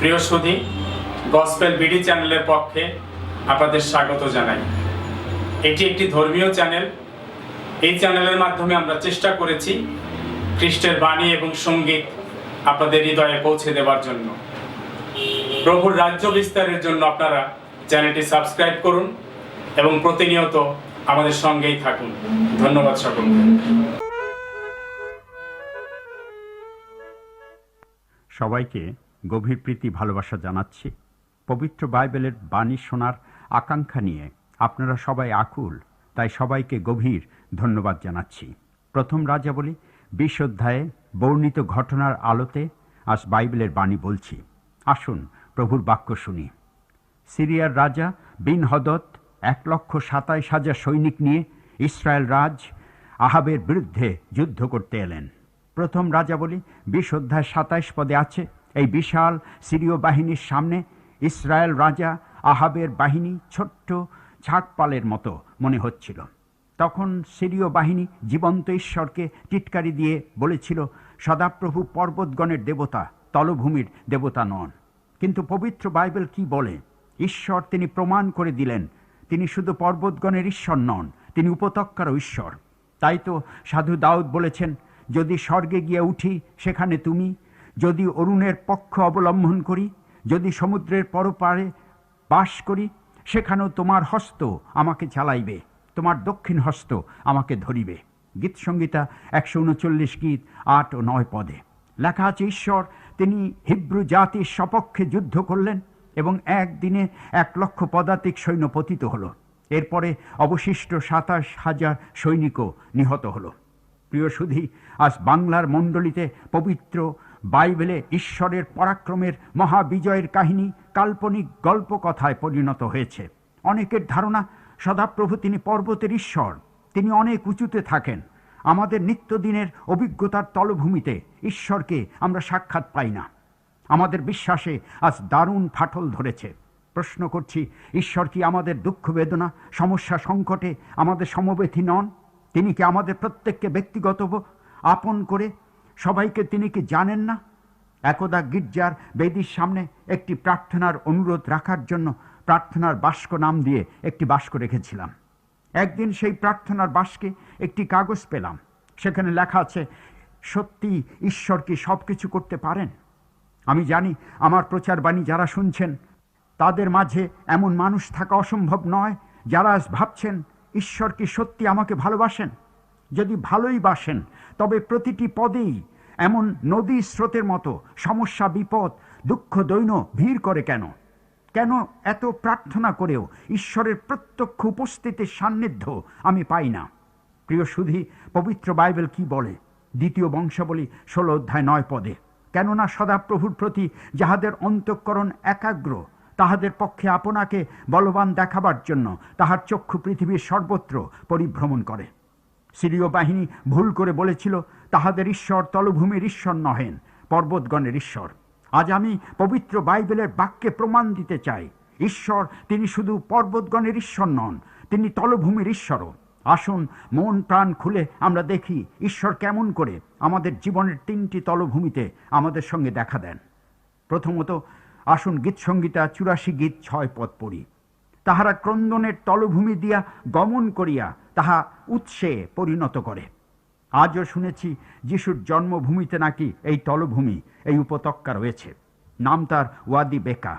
প্রিয় সুধী, gospel BD চ্যানেলের পক্ষে আপনাদের স্বাগত জানাই। এটি একটি ধর্মীয় চ্যানেল। এই চ্যানেলের মাধ্যমে আমরা চেষ্টা করেছি খ্রিস্টের বাণী এবং সঙ্গীত আপনাদের হৃদয়ে পৌঁছে দেওয়ার জন্য। প্রভুর রাজ্য বিস্তারের জন্য আপনারা চ্যানেলটি সাবস্ক্রাইব করুন এবং প্রতিনিয়ত আমাদের সঙ্গেই থাকুন। ধন্যবাদ সকলকে। সবাইকে গভীর প্রীতি ভালোবাসা জানাচ্ছি। পবিত্র বাইবেলের বাণী শোনার আকাঙ্ক্ষা নিয়ে আপনারা সবাই আকুল, তাই সবাইকে গভীর ধন্যবাদ জানাচ্ছি। প্রথম রাজাবলী 20 অধ্যায়ে বর্ণিত ঘটনার আলোতে আজ বাইবেলের বাণী বলছি। আসুন প্রভুর বাক্য শুনি। সিরিয়ার রাজা বিন হদদ 1,27,000 সৈনিক নিয়ে ইসরায়েল রাজ আহাবের বিরুদ্ধে যুদ্ধ করতে এলেন। প্রথম রাজাবলী 20 অধ্যায় 27 পদে আছে, এই বিশাল সিরীয় বাহিনীর সামনে ইসরায়েল রাজা আহাবের বাহিনী ছোট্ট ছাগপালের মতো মনে হচ্ছিল। তখন সিরীয় বাহিনী জীবন্ত ঈশ্বরকে টিটকারি দিয়ে বলেছিল, সদাপ্রভু পর্বতগণের দেবতা, তলভূমির দেবতা নন। কিন্তু পবিত্র বাইবেল কি বলে? ঈশ্বর তিনি প্রমাণ করে দিলেন তিনি শুধু পর্বতগণের ঈশ্বর নন, তিনি উপত্যকারও ঈশ্বর। তাই তো সাধু দাউদ বলেছেন, যদি স্বর্গে গিয়ে উঠি সেখানে তুমি, যদি অরুণের পক্ষ অবলম্বন করি, যদি সমুদ্রের পরপারে বাস করি, সেখানেও তোমার হস্ত আমাকে চালাইবে, তোমার দক্ষিণ হস্ত আমাকে ধরিবে। গীতসংহিতা 139 গীত 8 ও 9 পদে লেখা আছে, ঈশ্বর তিনি হিব্রু জাতির সপক্ষে যুদ্ধ করলেন এবং একদিনে 1,00,000 পদাতিক সৈন্য পতিত হলো। এরপরে অবশিষ্ট 27,000 সৈনিকও নিহত হলো। প্রিয় সুধী, আজ বাংলার মণ্ডলীতে পবিত্র বাইবেলে ঈশ্বরের পরাক্রমের মহাবিজয়ের কাহিনী কাল্পনিক গল্প কথায় পরিণত হয়েছে। অনেকের ধারণা সদাপ্রভু তিনি পর্বতের ঈশ্বর, তিনি অনেক উঁচুতে থাকেন। আমাদের নিত্যদিনের অভিজ্ঞতার তলভূমিতে ঈশ্বরকে আমরা সাক্ষাৎ পাই না। আমাদের বিশ্বাসে আজ দারুণ ফাটল ধরেছে। প্রশ্ন করছি, ঈশ্বর কি আমাদের দুঃখ বেদনা সমস্যা সংকটে আমাদের সমবেথী নন? তিনি কি আমাদের প্রত্যেককে ব্যক্তিগত আপন করে সবাইকে তিনি কি জানেন না? একদা গির্জার বেদির সামনে একটি প্রার্থনার অনুরোধ রাখার জন্য প্রার্থনার বাস্ক নাম দিয়ে একটি বাস্ক রেখেছিলাম। একদিন সেই প্রার্থনার বাস্কে একটি কাগজ পেলাম। সেখানে লেখা আছে, সত্যি ঈশ্বর কি সব কিছু করতে পারেন? আমি জানি আমার প্রচার বাণী যারা শুনছেন তাদের মাঝে এমন মানুষ থাকা অসম্ভব নয় যারা আজ ভাবছেন, ঈশ্বর কি সত্যি আমাকে ভালোবাসেন? যদি ভালোই বাসেন, তবে প্রতিটি পদেই এমন নদী স্রোতের মতো সমস্যা, বিপদ, দুঃখ, দৈন্য ভিড় করে কেন? কেন এত প্রার্থনা করেও ঈশ্বরের প্রত্যক্ষ উপস্থিতির সান্নিধ্য আমি পাই না? প্রিয় সুধী, পবিত্র বাইবেল কি বলে? 2 বংশাবলী 16 অধ্যায় 9 পদে, কেননা সদাপ্রভুর প্রতি যাহাদের অন্তঃকরণ একাগ্র, তাহাদের পক্ষে আপনাকে বলবান দেখাবার জন্য তাহার চক্ষু পৃথিবীর সর্বত্র পরিভ্রমণ করে। সিরীয় বাহিনী ভুল করে বলেছিল তাহাদের ঈশ্বর তলভূমির ঈশ্বর নহেন, পর্বতগণের ঈশ্বর। আজ আমি পবিত্র বাইবেলের বাক্যে প্রমাণ দিতে চাই, ঈশ্বর তিনি শুধু পর্বতগণের ঈশ্বর নন, তিনি তলভূমির ঈশ্বরও। আসুন মন প্রাণ খুলে আমরা দেখি ঈশ্বর কেমন করে আমাদের জীবনের 3টি তলভূমিতে আমাদের সঙ্গে দেখা দেন। প্রথমত আসুন গীতসংহিতা 84 গীত 6 পদ পড়ি। তাহারা ক্রন্দনের তলভূমি দিয়া গমন করিয়া তাহা উৎসে পরিণত করে। আজও শুনেছি যিশুর জন্মভূমিতে নাকি এই তলভূমি, এই উপত্যকা রয়েছে। নাম তার ওয়াদি বেকা।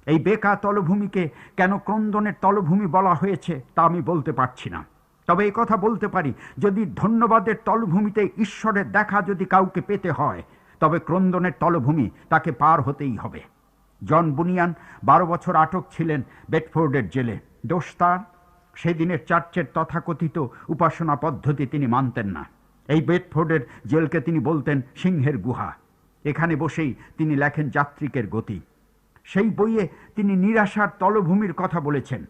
এই বেকা তলভূমিকে কেন ক্রন্দনের তলভূমি বলা হয়েছে তা আমি বলতে পারছি না। তবে এই কথা বলতে পারি, যদি ধন্যবাদের তলভূমিতে ঈশ্বরের দেখা যদি কাউকে পেতে হয়, তবে ক্রন্দনের তলভূমি তাকে পার হতেই হবে। জন বুনিয়ান 12 বছর আটক ছিলেন বেডফোর্ডের জেলে। দোষ তার, সেদিনের চার্চের তথাকথিত উপাসনা পদ্ধতি তিনি মানতেন না। এই বেডফোর্ডের জেলকে তিনি বলতেন সিংহের গুহা। এখানে বসেই তিনি লেখেন যাত্রিকের গতি। সেই বইয়ে তিনি নিরাশার তলভূমির কথা বলেছেন,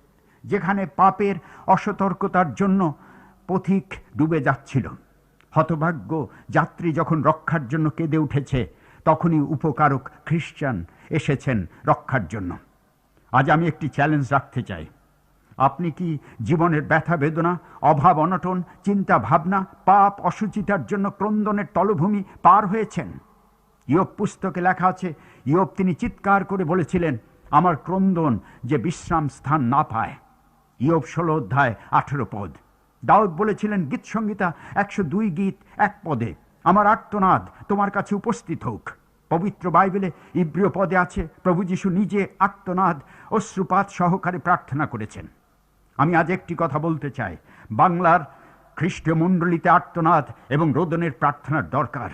যেখানে পাপের অসতর্কতার জন্য পথিক ডুবে যাচ্ছিল। হতভাগ্য যাত্রী যখন রক্ষার জন্য কেঁদে উঠেছে, তখনই উপকারক খ্রিস্টান এসেছেন রক্ষার জন্য। আজ আমি একটি চ্যালেঞ্জ রাখতে চাই। আপনি কি জীবনের ব্যথা বেদনা, অভাব অনটন, চিন্তা ভাবনা, পাপ অসুচিতার জন্য ক্রন্দনের তলভূমি পার হয়েছেন? ইয়োব পুস্তকে লেখা আছে, ইয়োব তিনি চিৎকার করে বলেছিলেন, আমার ক্রন্দন যে বিশ্রাম স্থান না পায়। ইয়োব 16 অধ্যায় 18 পদ। দাউদ বলেছিলেন গীত সংহিতা 102 গীত 1 পদে, আমার আর্তনাদ তোমার কাছে উপস্থিত হোক। পবিত্র বাইবেলে ইব্রিয় পদে আছে, প্রভু যীশু নিজে আর্তনাদ অশ্রুপাত সহকারে প্রার্থনা করেছেন। আমি আজ একটি কথা বলতে চাই, বাংলার খ্রিস্টীয় মণ্ডলীতে আর্তনাদ এবং রোদনের প্রার্থনার দরকার।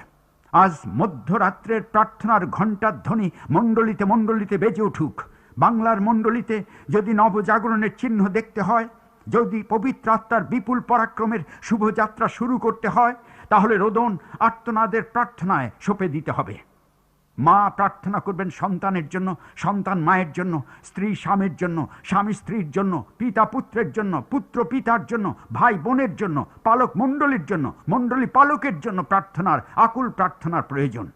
আজ মধ্যরাত্রের প্রার্থনার ঘণ্টার ধ্বনি মণ্ডলীতে মণ্ডলীতে বেজে উঠুক। বাংলার মণ্ডলীতে যদি নবজাগরণের চিহ্ন দেখতে হয়, যদি পবিত্র আত্মার বিপুল পরাক্রমের শুভযাত্রা শুরু করতে হয়, তাহলে রোদন আর্তনাদের প্রার্থনায় সঁপে দিতে হবে। মা প্রার্থনা করবেন সন্তানের জন্য, সন্তান মায়ের জন্য, স্ত্রী স্বামীর জন্য, স্বামী স্ত্রীর জন্য, পিতা পুত্রের জন্য, পুত্র পিতার জন্য, ভাই বোনের জন্য, পালক মণ্ডলীর জন্য, মণ্ডলী পালকের জন্য আকুল প্রার্থনার প্রয়োজন।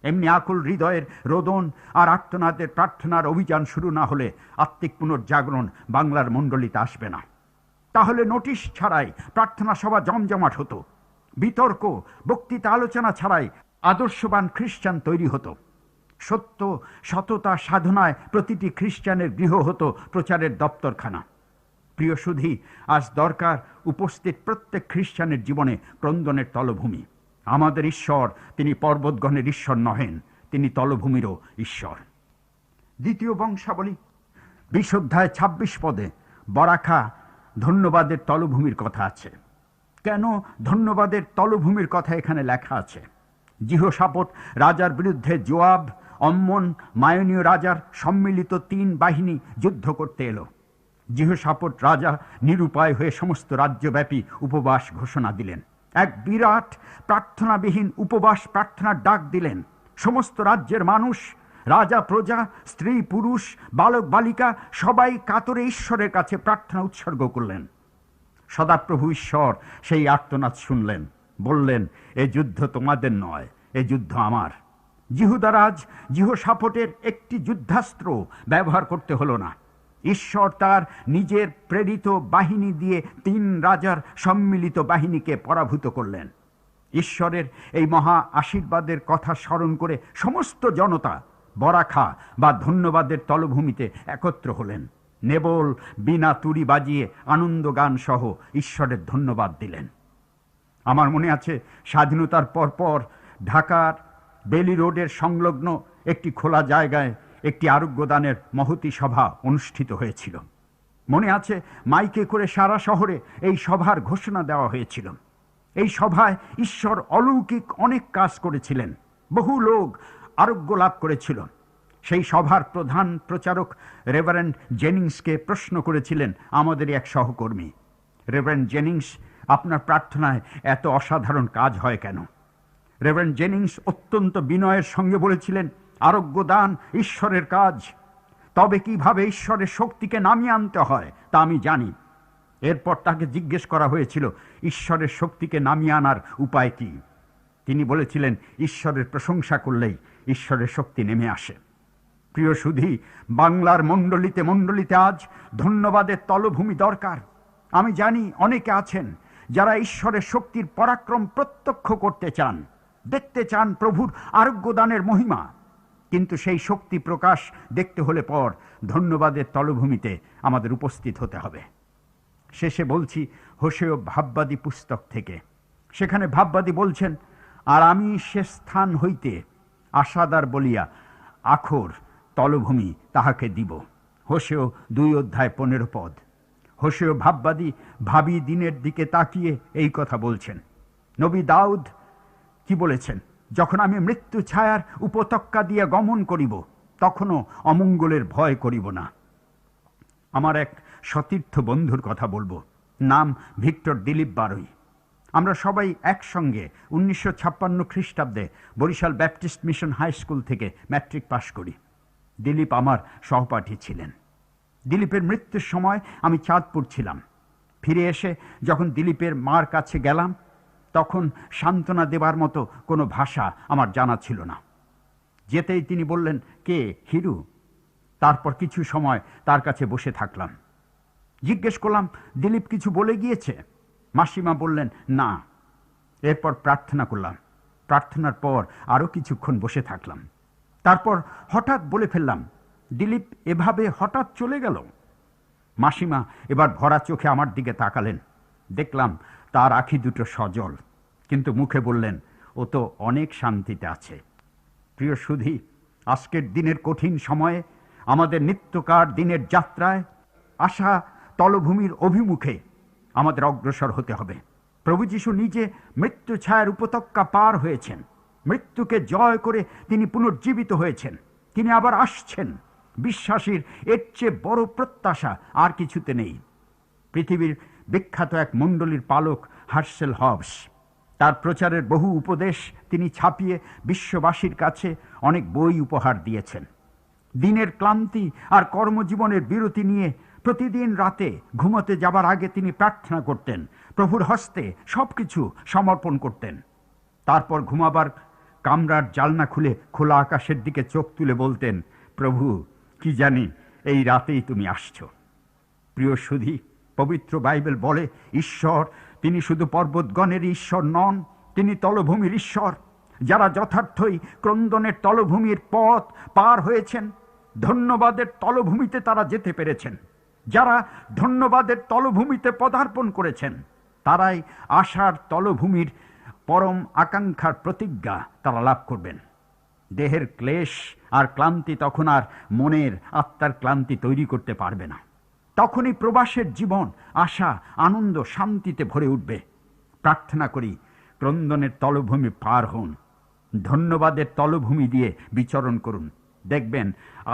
এমনি আকুল হৃদয়ের রোদন আর আর্তনাদের প্রার্থনার অভিযান শুরু না হলে আত্মিক পুনর্জাগরণ বাংলার মণ্ডলীতে আসবে না। তাহলে নোটিশ ছাড়াই প্রার্থনা সভা জমজমাট হতো, বিতর্ক বক্তৃতা আলোচনা ছাড়াই আদর্শবান খ্রিস্টান তৈরি হতো। সত্য সততা সাধনায় প্রতিটি খ্রিস্টানের গৃহ হতো প্রচারের দপ্তরখানা। প্রিয় সুধী, আজ দরকার উপস্থিত প্রত্যেক খ্রিস্টানের জীবনে ক্রন্দনের তলভূমি। আমাদের ঈশ্বর তিনি পর্বতগণের ঈশ্বর নহেন, তিনি তলভূমিরও ঈশ্বর। দ্বিতীয় বংশাবলী 20 অধ্যায় 26 পদে বরাখা ধন্যবাদের তলভূমির কথা আছে। কেন ধন্যবাদের তলভূমির কথা এখানে লেখা আছে? জিহোশাপট রাজার বিরুদ্ধে জোয়াব, অম্মন, মায়োনীয় রাজার সম্মিলিত 3 বাহিনী যুদ্ধ করতে এলো। জিহোশাপট রাজা নিরুপায় হয়ে সমস্ত রাজ্যব্যাপী উপবাস ঘোষণা দিলেন। এক বিরাট প্রার্থনাবিহীন উপবাস প্রার্থনার ডাক দিলেন। সমস্ত রাজ্যের মানুষ, রাজা প্রজা, স্ত্রী পুরুষ, বালক বালিকা সবাই কাতরে ঈশ্বরের কাছে প্রার্থনা উৎসর্গ করলেন। সদাপ্রভু ঈশ্বর সেই আর্তনাদ শুনলেন, বললেন, এ যুদ্ধ তোমাদের নয়, এ যুদ্ধ আমার। জিহুদারাজ জিহোশাপটের একটি যুদ্ধাস্ত্র ব্যবহার করতে হলো না। ঈশ্বর তার নিজের প্রেরিত বাহিনী দিয়ে 3 রাজার সম্মিলিত বাহিনীকে পরাভূত করলেন। ঈশ্বরের এই মহা আশীর্বাদের কথা স্মরণ করে সমস্ত জনতা বরাখা বা ধন্যবাদের তলভূমিতে একত্র হলেন। নেবল বিনা তুরি বাজিয়ে আনন্দ গান সহ ঈশ্বরের ধন্যবাদ দিলেন। আমার মনে আছে স্বাধীনতার পরপর ঢাকার বেলি রোডের সংলগ্ন একটি খোলা জায়গায় একটি আরোগ্যদানের মহতী সভা অনুষ্ঠিত হয়েছিল। মনে আছে মাইকে করে সারা শহরে এই সভার ঘোষণা দেওয়া হয়েছিল। এই সভায় ঈশ্বর অলৌকিক অনেক কাজ করেছিলেন, বহু লোক আরোগ্য লাভ করেছিল। সেই সভার প্রধান প্রচারক রেভারেন্ড জেনিংসকে প্রশ্ন করেছিলেন আমাদের এক সহকর্মী, রেভারেন্ড জেনিংস, আপনার প্রার্থনায় এত অসাধারণ কাজ হয় কেন? রেভারেন্ড জেনিংস অত্যন্ত বিনয়ের সঙ্গে বলেছিলেন, আরোগ্য দান ঈশ্বরের কাজ, তবে কিভাবে ঈশ্বরের শক্তিকে নামিয়ে আনতে হয় তা আমি জানি। এরপর তাকে জিজ্ঞেস করা হয়েছিল ঈশ্বরের শক্তিকে নামিয়ে আনার উপায় কি। তিনি বলেছিলেন, ঈশ্বরের প্রশংসা করলেই ঈশ্বরের শক্তি নেমে আসে। প্রিয় সুধী, বাংলার মণ্ডলীতে মণ্ডলীতে আজ ধন্যবাদের তলভূমি দরকার। আমি জানি অনেকে আছেন যারা ঈশ্বরের শক্তির পরাক্রম প্রত্যক্ষ করতে চান, দেখতে চান প্রভুর আরোগ্যদানের মহিমা, কিন্তু সেই শক্তি প্রকাশ দেখতে হলে পর ধন্যবাদের তলভূমিতে আমাদের উপস্থিত হতে হবে। শেষে বলছি হোশেয় ভাববাদী পুস্তক থেকে। সেখানে ভাববাদী বলছেন, আর আমি সে স্থান হইতে আশাদার বলিয়া আখর তলভূমি তাহাকে দিব। হোশেয় 2 অধ্যায় 15 পদ। হোশেয় ভাববাদী ভাবি দিনের দিকে তাকিয়ে এই কথা বলছেন। নবী দাউদ কি বলেছেন? যখন আমি মৃত্যু ছায়ার উপত্যকা দিয়ে গমন করিব, তখনও অমঙ্গলের ভয় করিব না। আমার এক সতীর্থ বন্ধুর কথা বলবো, নাম ভিক্টর দিলীপ বারুই। আমরা সবাই একসঙ্গে 1956 খ্রিস্টাব্দে Barishal Baptist mission high school থেকে ম্যাট্রিক পাশ করি। দিলীপ আমার সহপাঠী ছিলেন। দিলীপের মৃত্যুর সময় আমি চাঁদপুর ছিলাম। ফিরে এসে যখন দিলীপের মার কাছে গেলাম, তখন সান্ত্বনা দেবার মতো কোনো ভাষা আমার জানা ছিল না। যেতেই তিনি বললেন, কে হিরু? তারপর কিছু সময় তার কাছে বসে থাকলাম। জিজ্ঞেস করলাম, দিলীপ কিছু বলে গিয়েছে? মাসিমা বললেন, না। এরপর প্রার্থনা করলাম। প্রার্থনার পর আরও কিছুক্ষণ বসে থাকলাম। তারপর হঠাৎ বলে ফেললাম, দিলীপ এভাবে হঠাৎ চলে গেল। মাসিমা এবার ভরা চোখে আমার দিকে তাকালেন। দেখলাম তার আঁখি দুটো সজল, কিন্তু মুখে বললেন, ও তো অনেক শান্তিতে আছে। প্রিয় সুধী, আজকের দিনের কঠিন সময়ে, আমাদের নিত্যকার দিনের যাত্রায় আশা তলভূমির অভিমুখে আমাদের অগ্রসর হতে হবে। প্রভু যীশু নিজে মৃত্যু ছায়ার উপত্যকা পার হয়েছেন। মৃত্যুকে জয় করে তিনি পুনর্জীবিত হয়েছেন। তিনি আবার আসছেন। বিশ্বাসীর এর চেয়ে বড় প্রত্যাশা আর কিছুতে নেই। পৃথিবীর বিখ্যাত এক মণ্ডলীর পালক হার্শেল হবস, তার প্রচারের বহু উপদেশ তিনি ছাপিয়ে বিশ্ববাসীর কাছে অনেক বই উপহার দিয়েছেন। দিনের ক্লান্তি আর কর্মজীবনের বিরতি নিয়ে প্রতিদিন রাতে ঘুমোতে যাবার আগে তিনি প্রার্থনা করতেন, প্রভুর হস্তে সবকিছু সমর্পণ করতেন। তারপর ঘুমাবার কামরার জালনা খুলে খোলা আকাশের দিকে চোখ তুলে বলতেন, প্রভু, কি জানি এই রাতেই তুমি আসছো। প্রিয় সুধী, পবিত্র বাইবেল বলে ঈশ্বর তিনি শুধু পর্বতগণের ঈশ্বর নন, তিনি তলভূমির ঈশ্বর। যারা যথার্থই ক্রন্দনের তলভূমির পথ পার হয়েছেন, ধন্যবাদের তলভূমিতে তারা যেতে পেরেছেন। যারা ধন্যবাদের তলভূমিতে পদার্পণ করেছেন, তারাই আশার তলভূমির পরম আকাঙ্ক্ষার প্রতিজ্ঞা তারা লাভ করবেন। দেহের ক্লেশ আর ক্লান্তি তখন আর মনের আত্মার ক্লান্তি তৈরি করতে পারবে না। তখনই প্রবাসের জীবন আশা, আনন্দ, শান্তিতে ভরে উঠবে। প্রার্থনা করি, ক্রন্দনের তলভূমি পার হন, ধন্যবাদের তলভূমি দিয়ে বিচরণ করুন। দেখবেন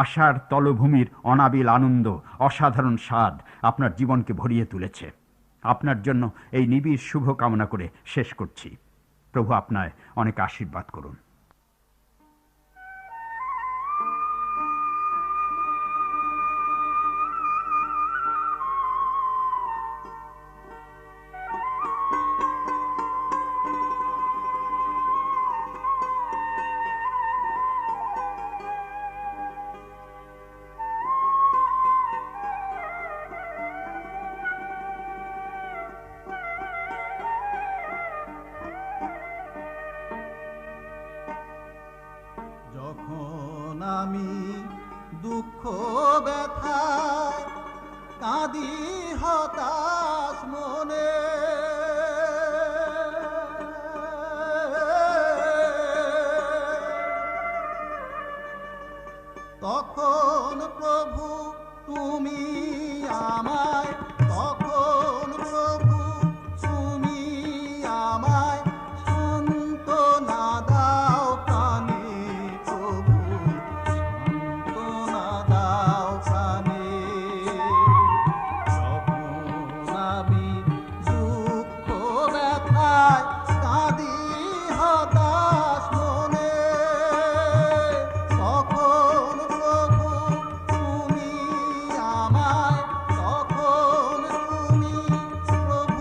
আশার তলভূমির অনাবিল আনন্দ, অসাধারণ স্বাদ আপনার জীবনকে ভরিয়ে তুলেছে। আপনার জন্য এই নিবিড় শুভ কামনা করে শেষ করছি। প্রভু আপনায় অনেক আশীর্বাদ করুন। যখন আমি দুঃখ ব্যথায় কাঁদি হতাশ মনে, তখন প্রভু তুমি আমায়, তখন প্রভু তুমি আমায় সান্ত্বনা দাও প্রাণে, প্রভু সান্ত্বনা দাও প্রাণে। যখন আমি দুঃখ ব্যথায় কাঁদি হতাশ মনে, তখন প্রভু তুমি আমায়, তখন তুমি প্রভু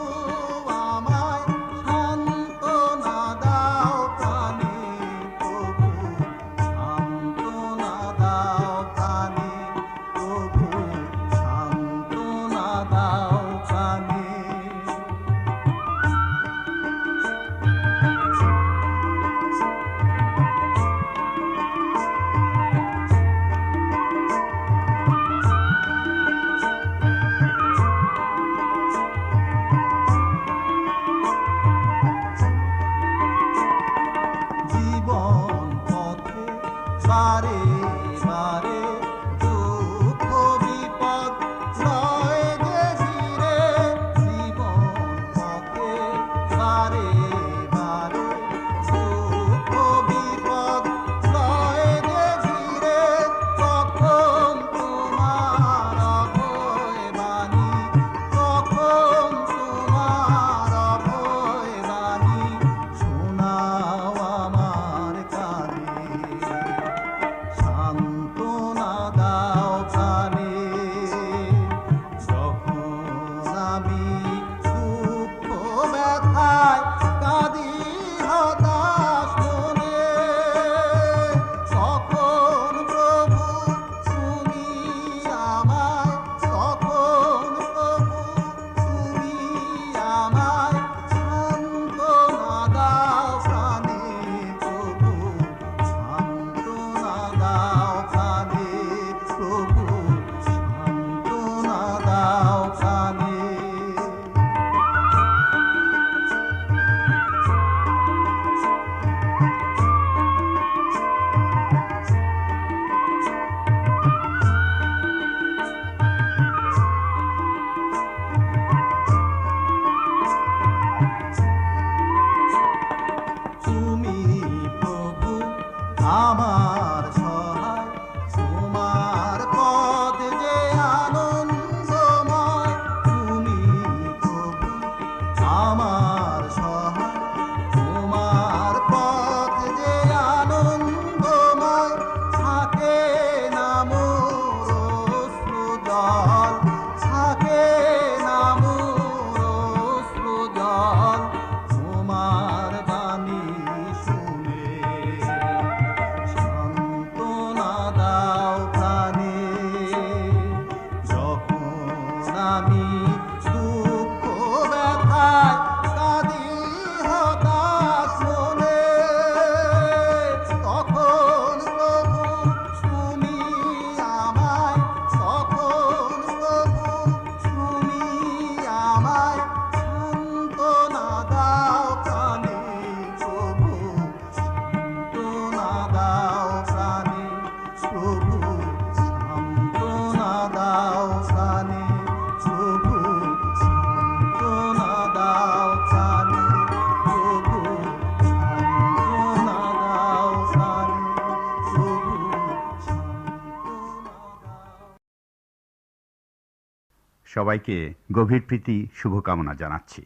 সবাইকে গভীর প্রীতি শুভকামনা জানাচ্ছি।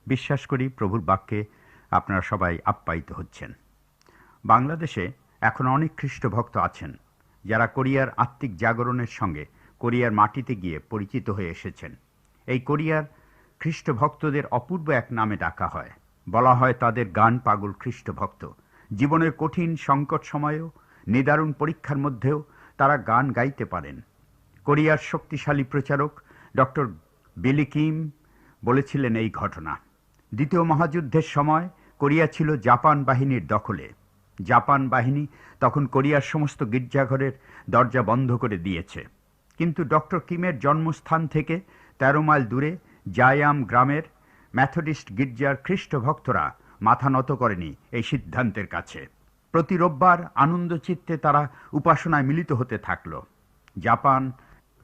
বিশ্বাস করি প্রভুর বাক্যে আপনারা সবাই আপ্যায়িত হচ্ছেন। বাংলাদেশে এখন অনেক খ্রিস্ট ভক্ত আছেন যারা কোরিয়ার আত্মিক জাগরণের সঙ্গে কোরিয়ার মাটিতে গিয়ে পরিচিত হয়ে এসেছেন। এই কোরিয়ার খ্রিস্ট ভক্তদের অপূর্ব এক নামে ডাকা হয়। বলা হয় তাদের গান পাগল খ্রিস্ট ভক্ত। জীবনের কঠিন সংকট সময়েও, নিদারুণ পরীক্ষার মধ্যেও তারা গান গাইতে পারেন। কোরিয়ার শক্তিশালী প্রচারক ডক্টর বিলি কিম বলেছিলেন এই ঘটনা। দ্বিতীয় মহাযুদ্ধের সময় কোরিয়া ছিল জাপান বাহিনীর দখলে। জাপান বাহিনী তখন কোরিয়ার সমস্ত গির্জাঘরের দরজা বন্ধ করে দিয়েছে। কিন্তু ডক্টর কিমের জন্মস্থান থেকে ১৩ মাইল দূরে জায়াম গ্রামের ম্যাথডিস্ট গির্জার খ্রিস্ট ভক্তরা মাথা নত করেনি এই সিদ্ধান্তের কাছে। প্রতি রোববার আনন্দ চিত্তে তারা উপাসনায় মিলিত হতে থাকল। জাপান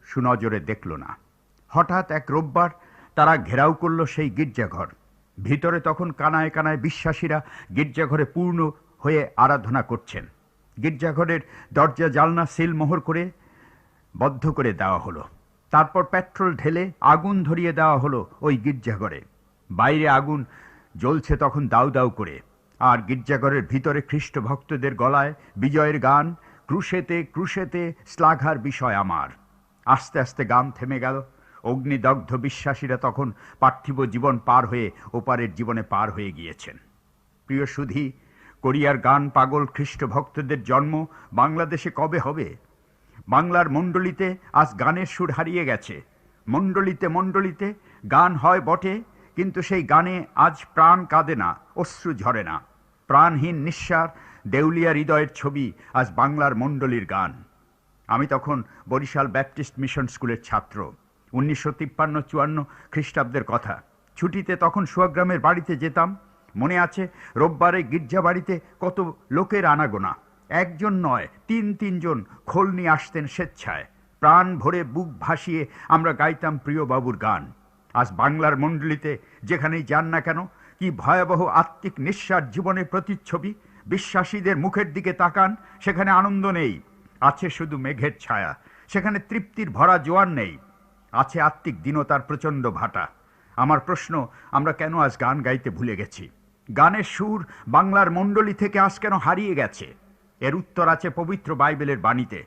সুনজরে দেখল না। হঠাৎ এক রোববার তারা ঘেরাও করল সেই গির্জাঘর। ভিতরে তখন কানায় কানায় বিশ্বাসীরা গির্জাঘরে পূর্ণ হয়ে আরাধনা করছেন। গির্জাঘরের দরজা জালনা সিলমোহর করে বদ্ধ করে দেওয়া হলো। তারপর পেট্রোল ঢেলে আগুন ধরিয়ে দেওয়া হলো ওই গির্জাঘরে। বাইরে আগুন জ্বলছে তখন দাউ দাউ করে, আর গির্জাঘরের ভিতরে খ্রিস্ট ভক্তদের গলায় বিজয়ের গান, ক্রুশেতে ক্রুশেতে শ্লাঘার বিষয় আমার। আস্তে আস্তে গান থেমে গেল। অগ্নিদগ্ধ বিশ্বাসীরা তখন পার্থিব জীবন পার হয়ে ওপারের জীবনে পার হয়ে গিয়েছেন। প্রিয় সুধী, কোরিয়ার গান পাগল খ্রিস্ট ভক্তদের জন্ম বাংলাদেশে কবে হবে? বাংলার মণ্ডলীতে আজ গানের সুর হারিয়ে গেছে। মণ্ডলীতে মণ্ডলীতে গান হয় বটে, কিন্তু সেই গানে আজ প্রাণ কাঁদে না, অশ্রু ঝরে না। প্রাণহীন নিঃসার দেউলিয়া হৃদয়ের ছবি আজ বাংলার মণ্ডলীর গান। আমি তখন বরিশাল ব্যাপটিস্ট মিশন স্কুলের ছাত্র। 1953-54 খ্রিস্টাব্দের কথা। ছুটিতে তখন সুয়াগ্রামের বাড়িতে যেতাম। মনে আছে রোববারে গির্জা বাড়িতে কত লোকের আনাগোনা। একজন নয়, ৩ জন খোল নিয়ে আসতেন স্বেচ্ছায়। প্রাণ ভরে বুক ভাসিয়ে আমরা গাইতাম প্রিয় বাবুর গান। আজ বাংলার মণ্ডলীতে যেখানেই যান না কেন, কি ভয়াবহ আত্মিক নিঃশ্বাস জীবনের প্রতিচ্ছবি। বিশ্বাসীদের মুখের দিকে তাকান, সেখানে আনন্দ নেই, আছে শুধু মেঘের ছায়া। সেখানে তৃপ্তির ভরা জোয়ার নেই, আছে আত্মিক দীনতার প্রচণ্ড ভাটা। আমার প্রশ্ন, আমরা কেন আজ গান গাইতে ভুলে গেছি? গানের সুর বাংলার মণ্ডলী থেকে আজ কেন হারিয়ে গেছে? এর উত্তর আছে পবিত্র বাইবেলের বাণীতে।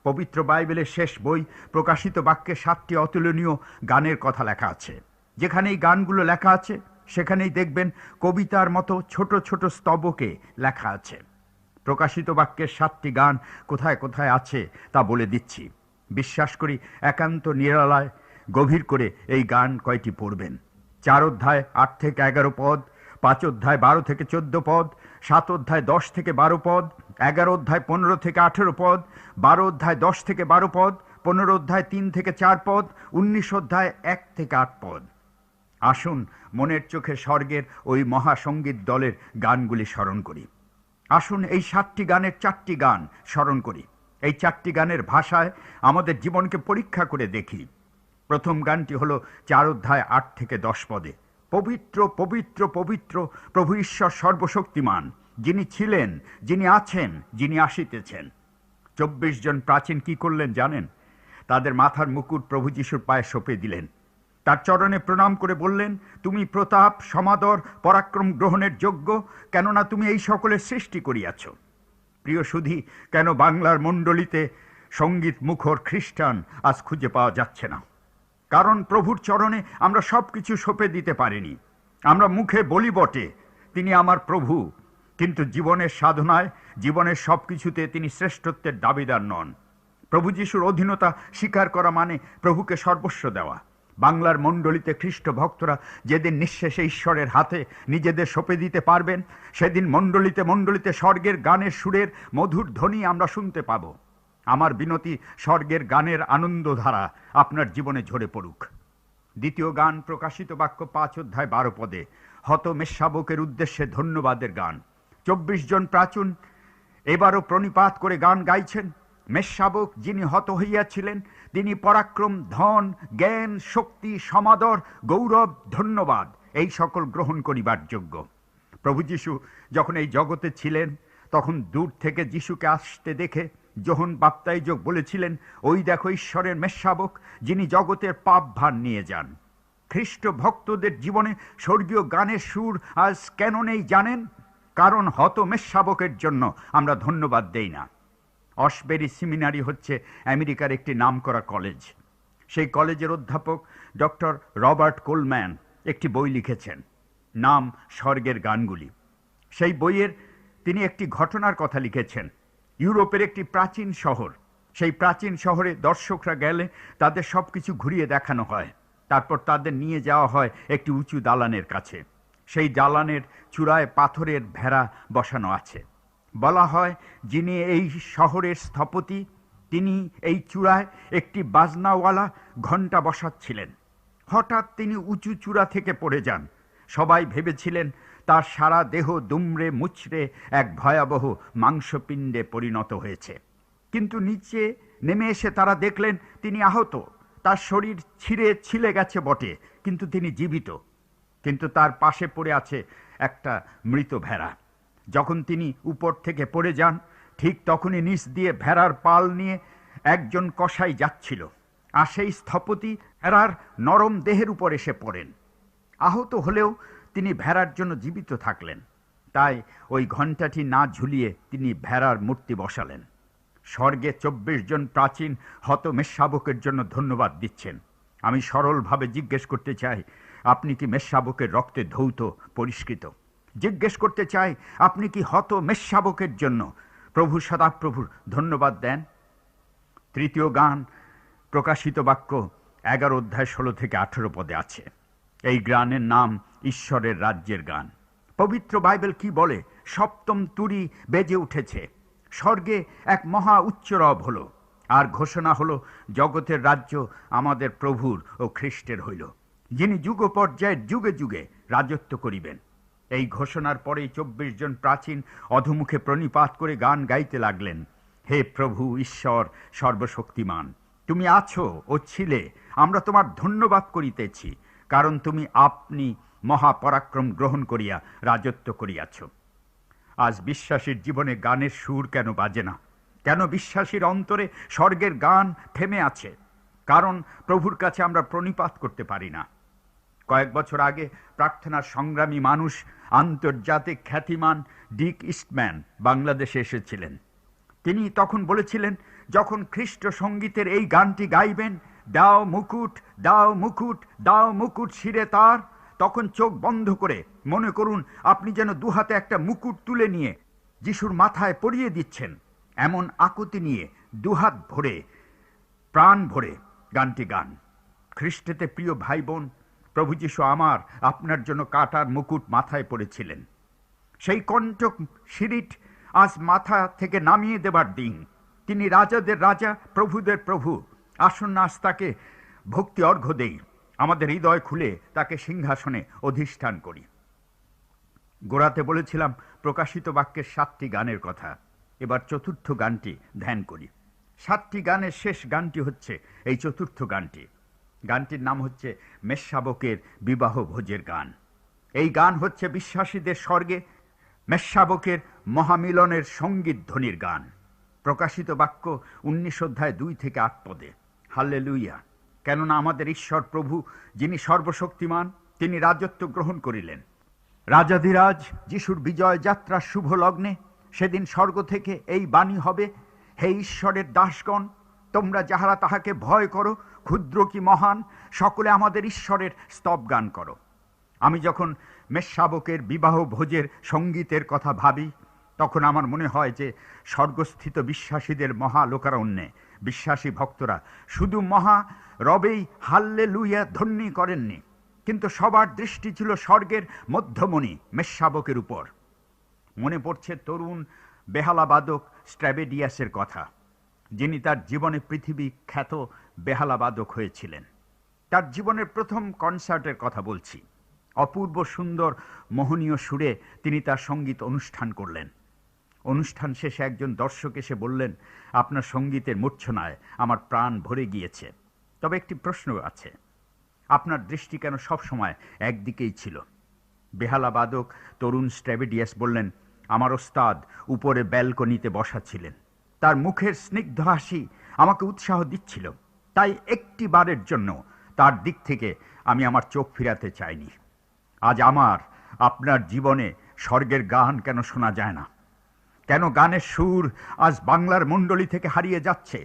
পবিত্র বাইবেলের শেষ বই প্রকাশিত বাক্যে 7টি অতুলনীয় গানের কথা লেখা আছে। যেখানেই গানগুলো লেখা আছে সেখানেই দেখবেন কবিতার মতো ছোট ছোট স্তবকে লেখা আছে। প্রকাশিত বাক্যের 7টি গান কোথায় কোথায় আছে তা বলে দিচ্ছি। বিশ্বাস করি একান্ত নিরালায় গভীর করে এই গান কয়টি পড়বেন। 4 অধ্যায় 8 থেকে 11 পদ, 5 অধ্যায় 12 থেকে 14 পদ, 7 অধ্যায় 10 থেকে 12 পদ, 11 অধ্যায় 15 থেকে 18 পদ, 12 অধ্যায় 10 থেকে 12 পদ, 15 অধ্যায় 3 থেকে 4 পদ, 19 অধ্যায় 1 থেকে 8 পদ। আসুন মনের চোখে স্বর্গের ওই মহাসঙ্গীত দলের গানগুলি স্মরণ করি। আসুন এই 7টি গানের 4টি গান স্মরণ করি। এই 4টি গানের ভাষায় আমাদের জীবনকে পরীক্ষা করে দেখি। প্রথম গানটি হলো 4 অধ্যায় 8 থেকে 10 পদে। পবিত্র পবিত্র পবিত্র প্রভু ঈশ্বর সর্বশক্তিমান, যিনি ছিলেন, যিনি আছেন, যিনি আসিতেছেন। 24 জন প্রাচীন কি করলেন জানেন? তাদের মাথার মুকুট প্রভু যিশুর পায়ে সঁপে দিলেন। তার চরণে প্রণাম করে বললেন, তুমি প্রতাপ, সমাদর, পরাক্রম গ্রহণের যোগ্য, কেননা তুমি এই সকলের সৃষ্টি করিয়াছ। প্রিয় সুধী, কেন বাংলার মণ্ডলীতে সঙ্গীত মুখর খ্রিস্টান আজ খুঁজে পাওয়া যাচ্ছে না? কারণ প্রভুর চরণে আমরা সব কিছু সঁপে দিতে পারিনি। আমরা মুখে বলি বটে তিনি আমার প্রভু, কিন্তু জীবনের সাধনায়, জীবনের সব কিছুতে তিনি শ্রেষ্ঠত্বের দাবিদার নন। প্রভু যিশুর অধীনতা স্বীকার করা মানে প্রভুকে সর্বস্ব দেওয়া। বাংলার মণ্ডলীতে খ্রিস্ট ভক্তরা যেদিন নিঃশেষে ঈশ্বরের হাতে নিজেদের সঁপে দিতে পারবেন, সেদিন মণ্ডলীতে মণ্ডলীতে স্বর্গের গানের সুরের মধুর ধ্বনি আমরা শুনতে পাব। আমার বিনতি, স্বর্গের গানের আনন্দধারা আপনার জীবনে ঝরে পড়ুক। দ্বিতীয় গান প্রকাশিত বাক্য 5 অধ্যায় 12 পদে, হত মেষশাবকের উদ্দেশ্যে ধন্যবাদের গান। 24 জন প্রাচীন এবারও প্রণিপাত করে গান গাইছেন। মেষশাবক যিনি হত হইয়াছিলেন, তিনি পরাক্রম, ধন, জ্ঞান, শক্তি, সমাদর, গৌরব, ধন্যবাদ এই সকল গ্রহণ করিবার যোগ্য। প্রভু যিশু যখন এই জগতে ছিলেন তখন দূর থেকে যিশুকে আসতে দেখে যোহন বাপ্তাইজক বলেছিলেন, ওই দেখো ঈশ্বরের মেষশাবক, যিনি জগতের পাপ ভার নিয়ে যান। খ্রিস্ট ভক্তদের জীবনে স্বর্গীয় গানের সুর আজ কেন নেই জানেন? কারণ হত মেষশাবকের জন্য আমরা ধন্যবাদ দেই না। অসবেরি সেমিনারি হচ্ছে আমেরিকার একটি নামকরা কলেজ। সেই কলেজের অধ্যাপক ডক্টর রবার্ট কোলম্যান একটি বই লিখেছেন, নাম স্বর্গের গানগুলি। সেই বইয়ের তিনি একটি ঘটনার কথা লিখেছেন। ইউরোপের একটি প্রাচীন শহর, সেই প্রাচীন শহরে দর্শকরা গেলে তাদের সব কিছু ঘুরিয়ে দেখানো হয়। তারপর তাদের নিয়ে যাওয়া হয় একটি উঁচু দালানের কাছে। সেই দালানের চূড়ায় পাথরের ভেড়া বসানো আছে। বলা হয়, যিনি এই শহরের স্থপতি, তিনি এই চূড়ায় একটি বাজনাওয়ালা ঘণ্টা বসাচ্ছিলেন। হঠাৎ তিনি উঁচু চূড়া থেকে পড়ে যান। সবাই ভেবেছিলেন তার সারা দেহ দুমড়ে মুচড়ে এক ভয়াবহ মাংসপিণ্ডে পরিণত হয়েছে। কিন্তু নিচে নেমে এসে তারা দেখলেন তিনি আহত। তার শরীর ছিলে গেছে বটে, কিন্তু তিনি জীবিত। কিন্তু তার পাশে পড়ে আছে একটা মৃত ভেড়া। যখন তিনি উপর থেকে পড়ে যান, ঠিক তখনই নিচ দিয়ে ভেড়ার পাল নিয়ে একজন কসাই যাচ্ছিল, আর সেই স্থপতি ভেড়ার নরম দেহের উপর এসে পড়েন। আহত হলেও তিনি ভেড়ার জন্য জীবিত থাকলেন। তাই ওই ঘণ্টাটি না ঝুলিয়ে তিনি ভেড়ার মূর্তি বসালেন। স্বর্গে 24 জন প্রাচীন হত মেষশাবকের জন্য ধন্যবাদ দিচ্ছেন। আমি সরলভাবে জিজ্ঞেস করতে চাই, আপনি কি মেষশাবকের রক্তে ধৌত পরিষ্কৃত? জিজ্ঞেস করতে চাই, আপনি কি হত মেষশাবকের জন্য প্রভু সদাপ্রভুর ধন্যবাদ দেন? তৃতীয় গান প্রকাশিত বাক্য 11 অধ্যায় 16 থেকে 18 পদে আছে। এই গানের নাম ঈশ্বরের রাজ্যের গান। পবিত্র বাইবেল কি বলে? সপ্তম তুরি বেজে উঠেছে, স্বর্গে এক মহা উচ্চরব হলো, আর ঘোষণা হলো, জগতের রাজ্য আমাদের প্রভুর ও খ্রিস্টের হইল, যিনি যুগ পর্যায়ে যুগে যুগে রাজত্ব করিবেন। এই ঘোষণার পরেই 24 জন প্রাচীন অধমুখে প্রণিপাত করে গান গাইতে লাগলেন, হে প্রভু ঈশ্বর সর্বশক্তিমান, তুমি আছো ও ছিলে, আমরা তোমার ধন্যবাদ করিতেছি, কারণ তুমি আপনি মহাপরাক্রম গ্রহণ করিয়া রাজত্ব করিয়াছ। আজ বিশ্বাসীর জীবনে গানের সুর কেন বাজে না? কেন বিশ্বাসীর অন্তরে স্বর্গের গান থেমে আছে? কারণ প্রভুর কাছে আমরা প্রণিপাত করতে পারি না। কয়েক বছর আগে প্রার্থনার সংগ্রামী মানুষ, আন্তর্জাতিক খ্যাতিমান ডিক ইস্টম্যান বাংলাদেশে এসেছিলেন। তিনি তখন বলেছিলেন, যখন খ্রিস্ট সঙ্গীতের এই গানটি গাইবেন, দাও মুকুট, দাও মুকুট, দাও মুকুট শিরে তার, তখন চোখ বন্ধ করে মনে করুন আপনি যেন দুহাতে একটা মুকুট তুলে নিয়ে যিশুর মাথায় পরিয়ে দিচ্ছেন। এমন আকুতি নিয়ে দুহাত ভরে প্রাণ ভরে গানটি গান। খ্রিস্টেতে প্রিয় ভাই বোন, প্রভু যিশু আমার আপনার জন্য কাটার মুকুট মাথায় পড়েছিলেন। সেই কণ্টক শিরিট আজ মাথা থেকে নামিয়ে দেবার দিন। তিনি রাজাদের রাজা, প্রভুদের প্রভু। আসুন আজ তাকে ভক্তি অর্ঘ্য দেই, আমাদের হৃদয় খুলে তাকে সিংহাসনে অধিষ্ঠান করি। গোড়াতে বলেছিলাম প্রকাশিত বাক্যের 7টি গানের কথা। এবার চতুর্থ গানটি ধ্যান করি। 7টি গানের শেষ গানটি হচ্ছে এই চতুর্থ গানটি। গানটির নাম হচ্ছে মেষশাবকের বিবাহ ভোজের গান। এই গান হচ্ছে বিশ্বাসীদের স্বর্গে মেষশাবকের মহামিলনের সঙ্গীত ধ্বনির গান। প্রকাশিত বাক্য 19 অধ্যায় 2 থেকে 8 পদে। হাল্লেলুইয়া! কেননা আমাদের ঈশ্বর প্রভু, যিনি সর্বশক্তিমান, তিনি রাজত্ব গ্রহণ করিলেন। রাজাধিরাজ যিশুর বিজয় যাত্রার শুভ লগ্নে সেদিন স্বর্গ থেকে এই বাণী হবে, হে ঈশ্বরের দাসগণ, তোমরা যাহারা তাহাকে ভয় করো, ক্ষুদ্র কি মহান, সকলে আমাদের ঈশ্বরের স্তব গান করো। আমি যখন মেষশাবকের বিবাহ ভোজের সঙ্গীতের কথা ভাবি, তখন আমার মনে হয় যে স্বর্গস্থিত বিশ্বাসীদের মহা লোকারণ্যে বিশ্বাসী ভক্তরা শুধু মহা রবেই হাল্লেলুইয়া ধ্বনি করেননি, কিন্তু সবার দৃষ্টি ছিল স্বর্গের মধ্যমণি মেষশাবকের উপর। মনে পড়ছে তরুণ বেহালাবাদক স্ট্র্যাবেডিয়াসের কথা, যিনি তার জীবনে পৃথিবী খ্যাত বেহালাবাদক হয়েছিলেন। তার জীবনের প্রথম কনসার্টের কথা বলছি। অপূর্ব সুন্দর মোহনীয় সুরে তিনি তার সঙ্গীত অনুষ্ঠান করলেন। অনুষ্ঠান শেষে একজন দর্শক এসে বললেন, আপনার সঙ্গীতের মূর্ছনায় আমার প্রাণ ভরে গিয়েছে। তবে একটি প্রশ্ন আছে, আপনার দৃষ্টি কেন সবসময় একদিকেই ছিল? বেহালাবাদক তরুণ স্ট্র্যাবেডিয়াস বললেন, আমার ওস্তাদ উপরে ব্যালকনিতে বসা ছিলেন। তার মুখের স্নিগ্ধ হাসি আমাকে উৎসাহ দিচ্ছিল। তাই একটি বারের জন্য তার দিক থেকে আমি আমার চোখ ফিরাতে চাইনি। আজ আমার আপনার জীবনে স্বর্গের গান কেন শোনা যায় না? কেন গানের সুর আজ বাংলার মণ্ডলী থেকে হারিয়ে যাচ্ছে?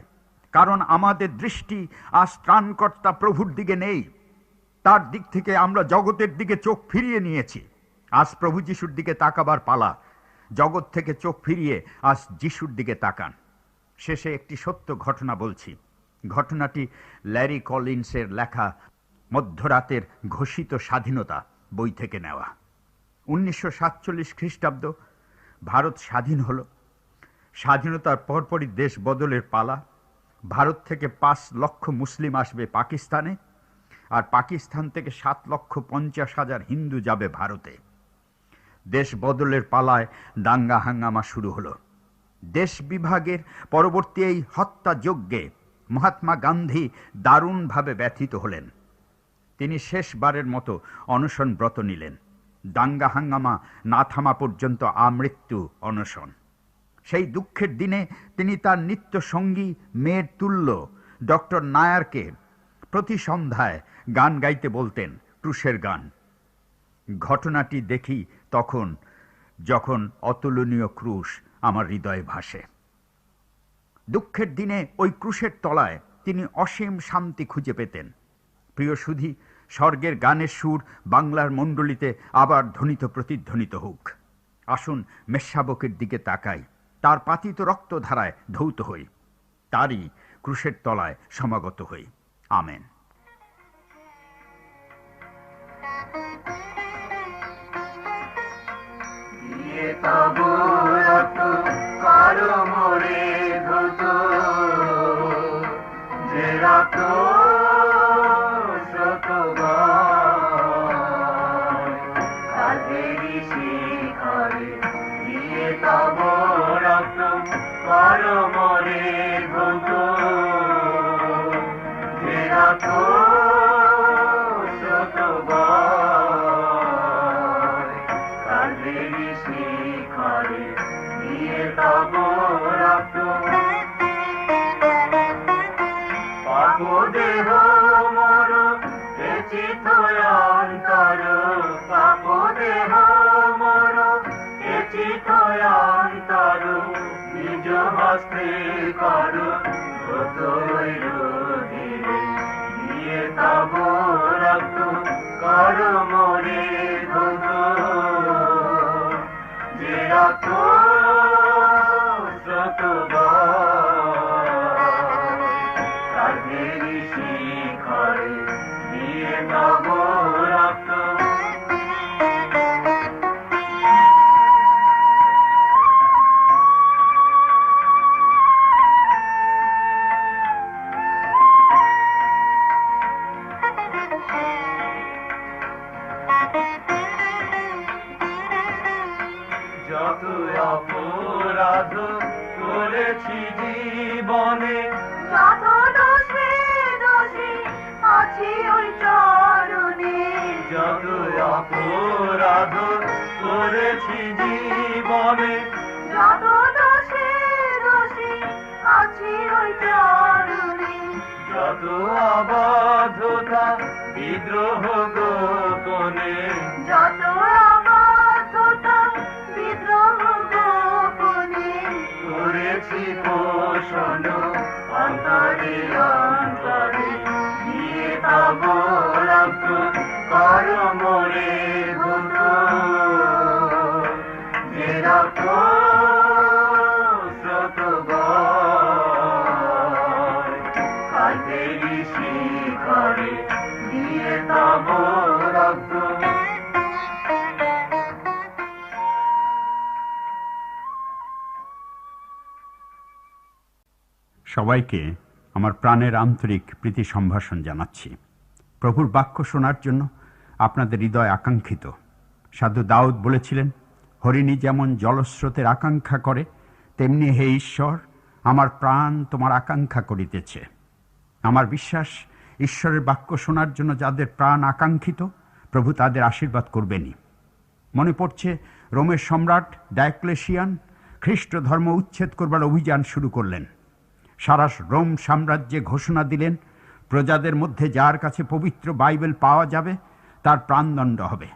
কারণ আমাদের দৃষ্টি আজ ত্রাণকর্তা প্রভুর দিকে নেই। তার দিক থেকে আমরা জগতের দিকে চোখ ফিরিয়ে নিয়েছি। আজ প্রভু যিশুর দিকে তাকাবার পালা। জগৎ থেকে চোখ ফিরিয়ে আজ যিশুর দিকে তাকান। শেষে একটি সত্য ঘটনা বলছি। ঘটনাটি ল্যারি কলিন্সের লেখা মধ্যরাতের ঘোষিত স্বাধীনতা বই থেকে নেওয়া। 1947 খ্রিস্টাব্দ ভারত স্বাধীন হল। স্বাধীনতার পরপরই দেশ বদলের পালা। ভারত থেকে 5 লক্ষ মুসলিম আসবে পাকিস্তানে, আর পাকিস্তান থেকে 7,50,000 হিন্দু যাবে ভারতে। দেশ বদলের পালায় দাঙ্গা হাঙ্গামা শুরু হলো। দেশ বিভাগের পরবর্তী এই হত্যাযজ্ঞে মহাত্মা গান্ধী দারুণভাবে ব্যথিত হলেন। তিনি শেষবারের মতো অনশন ব্রত নিলেন। দাঙ্গা হাঙ্গামা না থামা পর্যন্ত আমৃত্যু অনশন। সেই দুঃখের দিনে তিনি তার নিত্য সঙ্গী মেয়ের তুল্য ডক্টর নায়ারকে প্রতি সন্ধ্যায় গান গাইতে বলতেন, ক্রুশের গান। ঘটনাটি দেখি তখন, যখন অতুলনীয় ক্রুশ আমার হৃদয়ে ভাসে। দুঃখের দিনে ওই ক্রুশের তলায় তিনি অসীম শান্তি খুঁজে পেতেন। প্রিয় সুধী, স্বর্গের গানের সুর বাংলার মণ্ডলীতে আবার ধ্বনিত প্রতিধ্বনিত হোক। আসুন মেষশাবকের দিকে তাকাই, তার পাতিত রক্তধারায় ধৌত হই, তারই ক্রুশের তলায় সমাগত হই। আমেন। সবাইকে আমার প্রাণের আন্তরিক প্রীতি সম্ভাষণ জানাচ্ছি। প্রভুর বাক্য শোনার জন্য আপনাদের হৃদয় আকাঙ্ক্ষিত। সাধু দাউদ বলেছিলেন, হরিণী যেমন জলস্রোতের আকাঙ্ক্ষা করে, তেমনি হে ঈশ্বর, আমার প্রাণ তোমার আকাঙ্ক্ষা করিতেছে। আমার বিশ্বাস, ঈশ্বরের বাক্য শোনার জন্য যাদের প্রাণ আকাঙ্ক্ষিত, প্রভু তাদের আশীর্বাদ করবেনই। মনে পড়ছে রোমের সম্রাট ডায়োক্লেশিয়ান খ্রিস্ট ধর্ম উচ্ছেদ করবার অভিযান শুরু করলেন। সারা রোম সাম্রাজ্যে ঘোষণা দিলেন, প্রজাদের মধ্যে যার কাছে পবিত্র বাইবেল পাওয়া যাবে তার প্রাণদণ্ড হবে।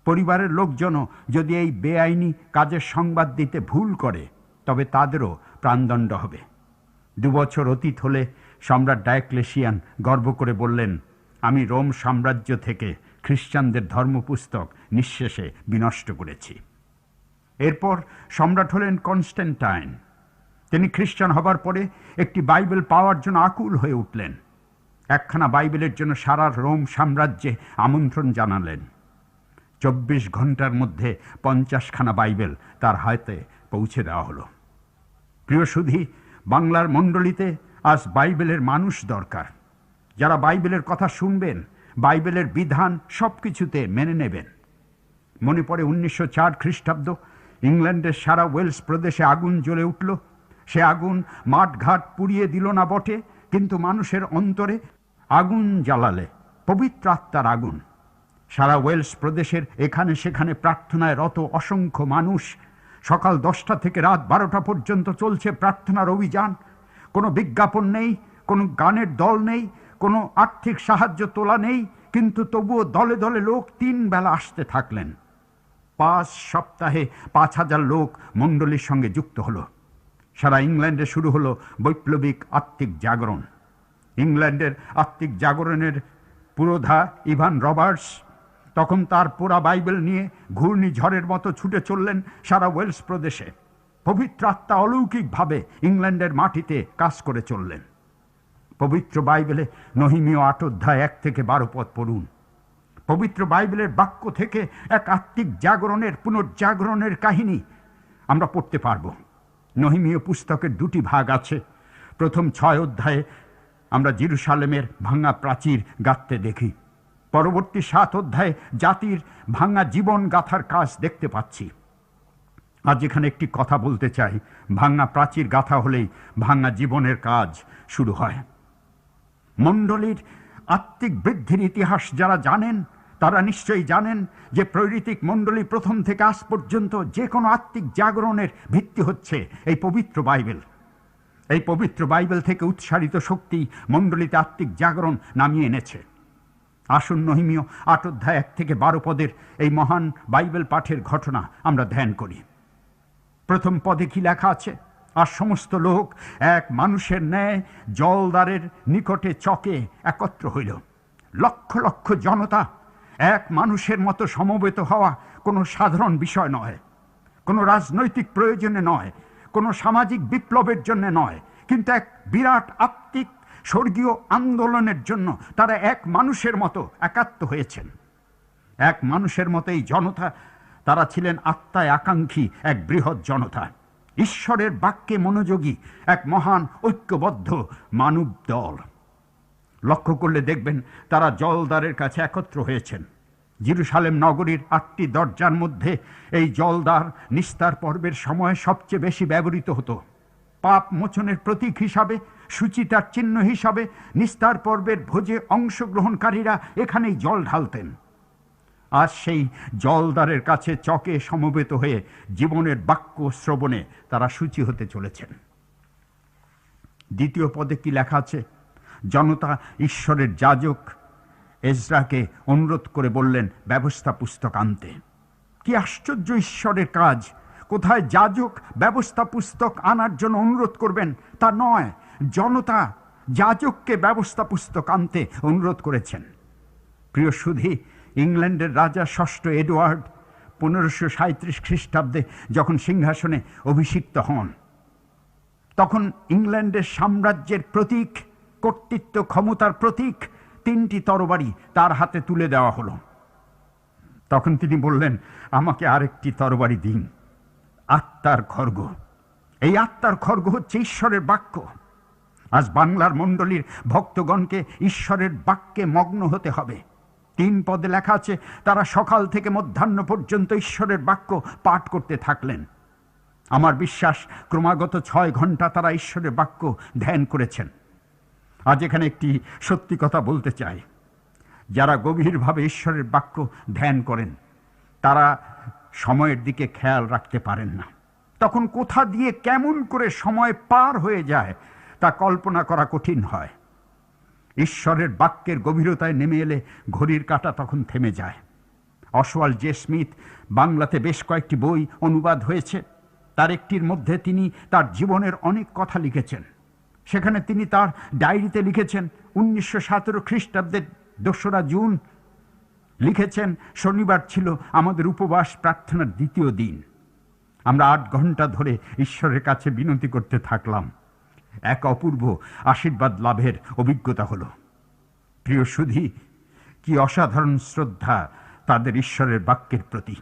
পরিবারের লোকজনও যদি এই বেআইনি কাজের সংবাদ দিতে ভুল করে তবে তাদেরও প্রাণদণ্ড হবে। 2 বছর অতীত হলে সম্রাট ডায়োক্লেশিয়ান গর্ব করে বললেন, আমি রোম সাম্রাজ্য থেকে খ্রিস্টানদের ধর্মপুস্তক নিঃশেষে বিনষ্ট করেছি। এরপর সম্রাট হলেন কনস্ট্যান্টাইন। তিনি খ্রিস্টান হবার পরে একটি বাইবেল পাওয়ার জন্য আকুল হয়ে উঠলেন। একখানা বাইবেলের জন্য সারা রোম সাম্রাজ্যে আমন্ত্রণ জানালেন। 24 ঘন্টার মধ্যে 50খানা বাইবেল তার হাতে পৌঁছে দেওয়া হলো। প্রিয় সুধী, বাংলার মণ্ডলীতে আজ বাইবেলের মানুষ দরকার, যারা বাইবেলের কথা শুনবেন, বাইবেলের বিধান সব কিছুতে মেনে নেবেন। মনে পড়ে 1904 খ্রিস্টাব্দ ইংল্যান্ডের সারা ওয়েলস প্রদেশে আগুন জ্বলে উঠল। সে আগুন মাঠঘাট পুড়িয়ে দিল না বটে, কিন্তু মানুষের অন্তরে আগুন জ্বালালে পবিত্র আত্মার আগুন। সারা ওয়েলস প্রদেশের এখানে সেখানে প্রার্থনায় রত অসংখ্য মানুষ। সকাল 10টা থেকে রাত 12টা পর্যন্ত চলছে প্রার্থনার অভিযান। কোনো বিজ্ঞাপন নেই, কোনো গানের দল নেই, কোনো আর্থিক সাহায্য তোলা নেই, কিন্তু তবুও দলে দলে লোক 3 বেলা আসতে থাকলেন। 5 সপ্তাহে 5000 লোক মণ্ডলীর সঙ্গে যুক্ত হলো। সারা ইংল্যান্ডে শুরু হলো বৈপ্লবিক আত্মিক জাগরণ। ইংল্যান্ডের আত্মিক জাগরণের পুরোধা ইভান রবার্টস তখন তার পোড়া বাইবেল নিয়ে ঘূর্ণিঝড়ের মতো ছুটে চললেন সারা ওয়েলস প্রদেশে। পবিত্র আত্মা অলৌকিকভাবে ইংল্যান্ডের মাটিতে কাজ করে চললেন। পবিত্র বাইবেলে নহিমীয় 8 অধ্যায় 1 থেকে 12 পদ পড়ুন। পবিত্র বাইবেলের বাক্য থেকে এক আত্মিক জাগরণের পুনর্জাগরণের কাহিনী আমরা পড়তে পারব। নহিমীয় পুস্তকের 2টি ভাগ আছে। প্রথম 6 অধ্যায়ে আমরা জেরুসালেমের ভাঙা প্রাচীর গাঁথতে দেখি। পরবর্তী 7 অধ্যায়ে জাতির ভাঙা জীবন গাঁথার কাজ দেখতে পাচ্ছি। আজ এখানে একটি কথা বলতে চাই, ভাঙা প্রাচীর গাঁথা হলেই ভাঙা জীবনের কাজ শুরু হয়। মণ্ডলীর আত্মিক বৃদ্ধির ইতিহাস যারা জানেন তারা নিশ্চয়ই জানেন যে প্রেরিতিক মণ্ডলী প্রথম থেকে আজ পর্যন্ত যে কোনো আত্মিক জাগরণের ভিত্তি হচ্ছে এই পবিত্র বাইবেল। এই পবিত্র বাইবেল থেকে উৎসারিত শক্তি মণ্ডলীতে আত্মিক জাগরণ নামিয়ে এনেছে। আসুন নহিমীয় 8 অধ্যায় 1 থেকে 12 পদের এই মহান বাইবেল পাঠের ঘটনা আমরা ধ্যান করি। প্রথম পদে কি লেখা আছে? আর সমস্ত লোক এক মানুষের ন্যায় জলদ্বারের নিকটে চকে একত্র হইল। লক্ষ লক্ষ জনতা এক মানুষের মতো সমবেত হওয়া কোনো সাধারণ বিষয় নয়, কোনো রাজনৈতিক প্রয়োজনে নয়, কোনো সামাজিক বিপ্লবের জন্য নয়, কিন্তু এক বিরাট আত্মিক স্বর্গীয় আন্দোলনের জন্য তারা এক মানুষের মতো একাত্ম হয়েছেন। এক মানুষের মতো এই জনতা, তারা ছিলেন আত্মায় আকাঙ্ক্ষী এক বৃহৎ জনতা, ঈশ্বরের বাক্যে মনোযোগী এক মহান ঐক্যবদ্ধ মানব দল। লক্ষ্য করলে দেখবেন তারা জলদ্বারের কাছে একত্র হয়েছেন। জেরুসালেম নগরীর 8টি দরজার মধ্যে এই জলদ্বার নিস্তার পর্বের সময় সবচেয়ে বেশি ব্যবহৃত হতো। পাপ মোচনের প্রতীক হিসাবে, সুচিতার চিহ্ন হিসাবে নিস্তার পর্বের ভোজে অংশগ্রহণকারীরা এখানেই জল ঢালতেন। আজ সেই জলদ্বারের কাছে চকে সমবেত হয়ে জীবনের বাক্য শ্রবণে তারা সূচি হতে চলেছেন। দ্বিতীয় পদে কি লেখা আছে? জনতা ঈশ্বরের যাজক এজরাকে অনুরোধ করে বললেন ব্যবস্থা পুস্তক আনতে। কি আশ্চর্য ঈশ্বরের কাজ! কোথায় যাজক ব্যবস্থা পুস্তক আনার জন্য অনুরোধ করবেন তা নয়, জনতা যাজককে ব্যবস্থা পুস্তক আনতে অনুরোধ করেছেন। প্রিয় সুধী, ইংল্যান্ডের রাজা 6 এডওয়ার্ড 1537 খ্রিস্টাব্দে যখন সিংহাসনে অভিষিক্ত হন, তখন ইংল্যান্ডের সাম্রাজ্যের প্রতীক, কর্তৃত্ব ক্ষমতার প্রতীক 3টি তরবারি তার হাতে তুলে দেওয়া হলো। তখন তিনি বললেন, আমাকে আরেকটি তরবারি দিন, আত্মার খড়গ। এই আত্মার খড়গ হচ্ছে ঈশ্বরের বাক্য। আজ বাংলার মণ্ডলীর ভক্তগণকে ঈশ্বরের বাক্যে মগ্ন হতে হবে। 3 পদে লেখা আছে তারা সকাল থেকে মধ্যাহ্ন পর্যন্ত ঈশ্বরের বাক্য পাঠ করতে থাকলেন। আমার বিশ্বাস ক্রমাগত 6 ঘন্টা তারা ঈশ্বরের বাক্য ধ্যান করেছেন। আজ এখানে একটি সত্যি কথা বলতে চাই, যারা গভীরভাবে ঈশ্বরের বাক্য ধ্যান করেন তারা সময়ের দিকে খেয়াল রাখতে পারেন না। তখন কোথা দিয়ে কেমন করে সময় পার হয়ে যায় তা কল্পনা করা কঠিন হয়। ঈশ্বরের বাক্যের গভীরতায় নেমে এলে ঘড়ির কাঁটা তখন থেমে যায়। অসওয়াল্ড জে স্মিথ বাংলাতে বেশ কয়েকটি বই অনুবাদ হয়েছে। তার একটির মধ্যে তিনি তার জীবনের অনেক কথা লিখেছেন। সেখানে তিনি তার ডায়েরিতে লিখেছেন 1917 খ্রিস্টাব্দের 2রা জুন লিখেছেন, শনিবার ছিল আমাদের উপবাস প্রার্থনার দ্বিতীয় দিন। আমরা 8 ঘন্টা ধরে ঈশ্বরের কাছে বিনতি করতে থাকলাম। এক অপূর্ব আশীর্বাদ লাভের অভিজ্ঞতা হলো। প্রিয় সুধী, কি অসাধারণ শ্রদ্ধা তাদের ঈশ্বরের বাক্যের প্রতি।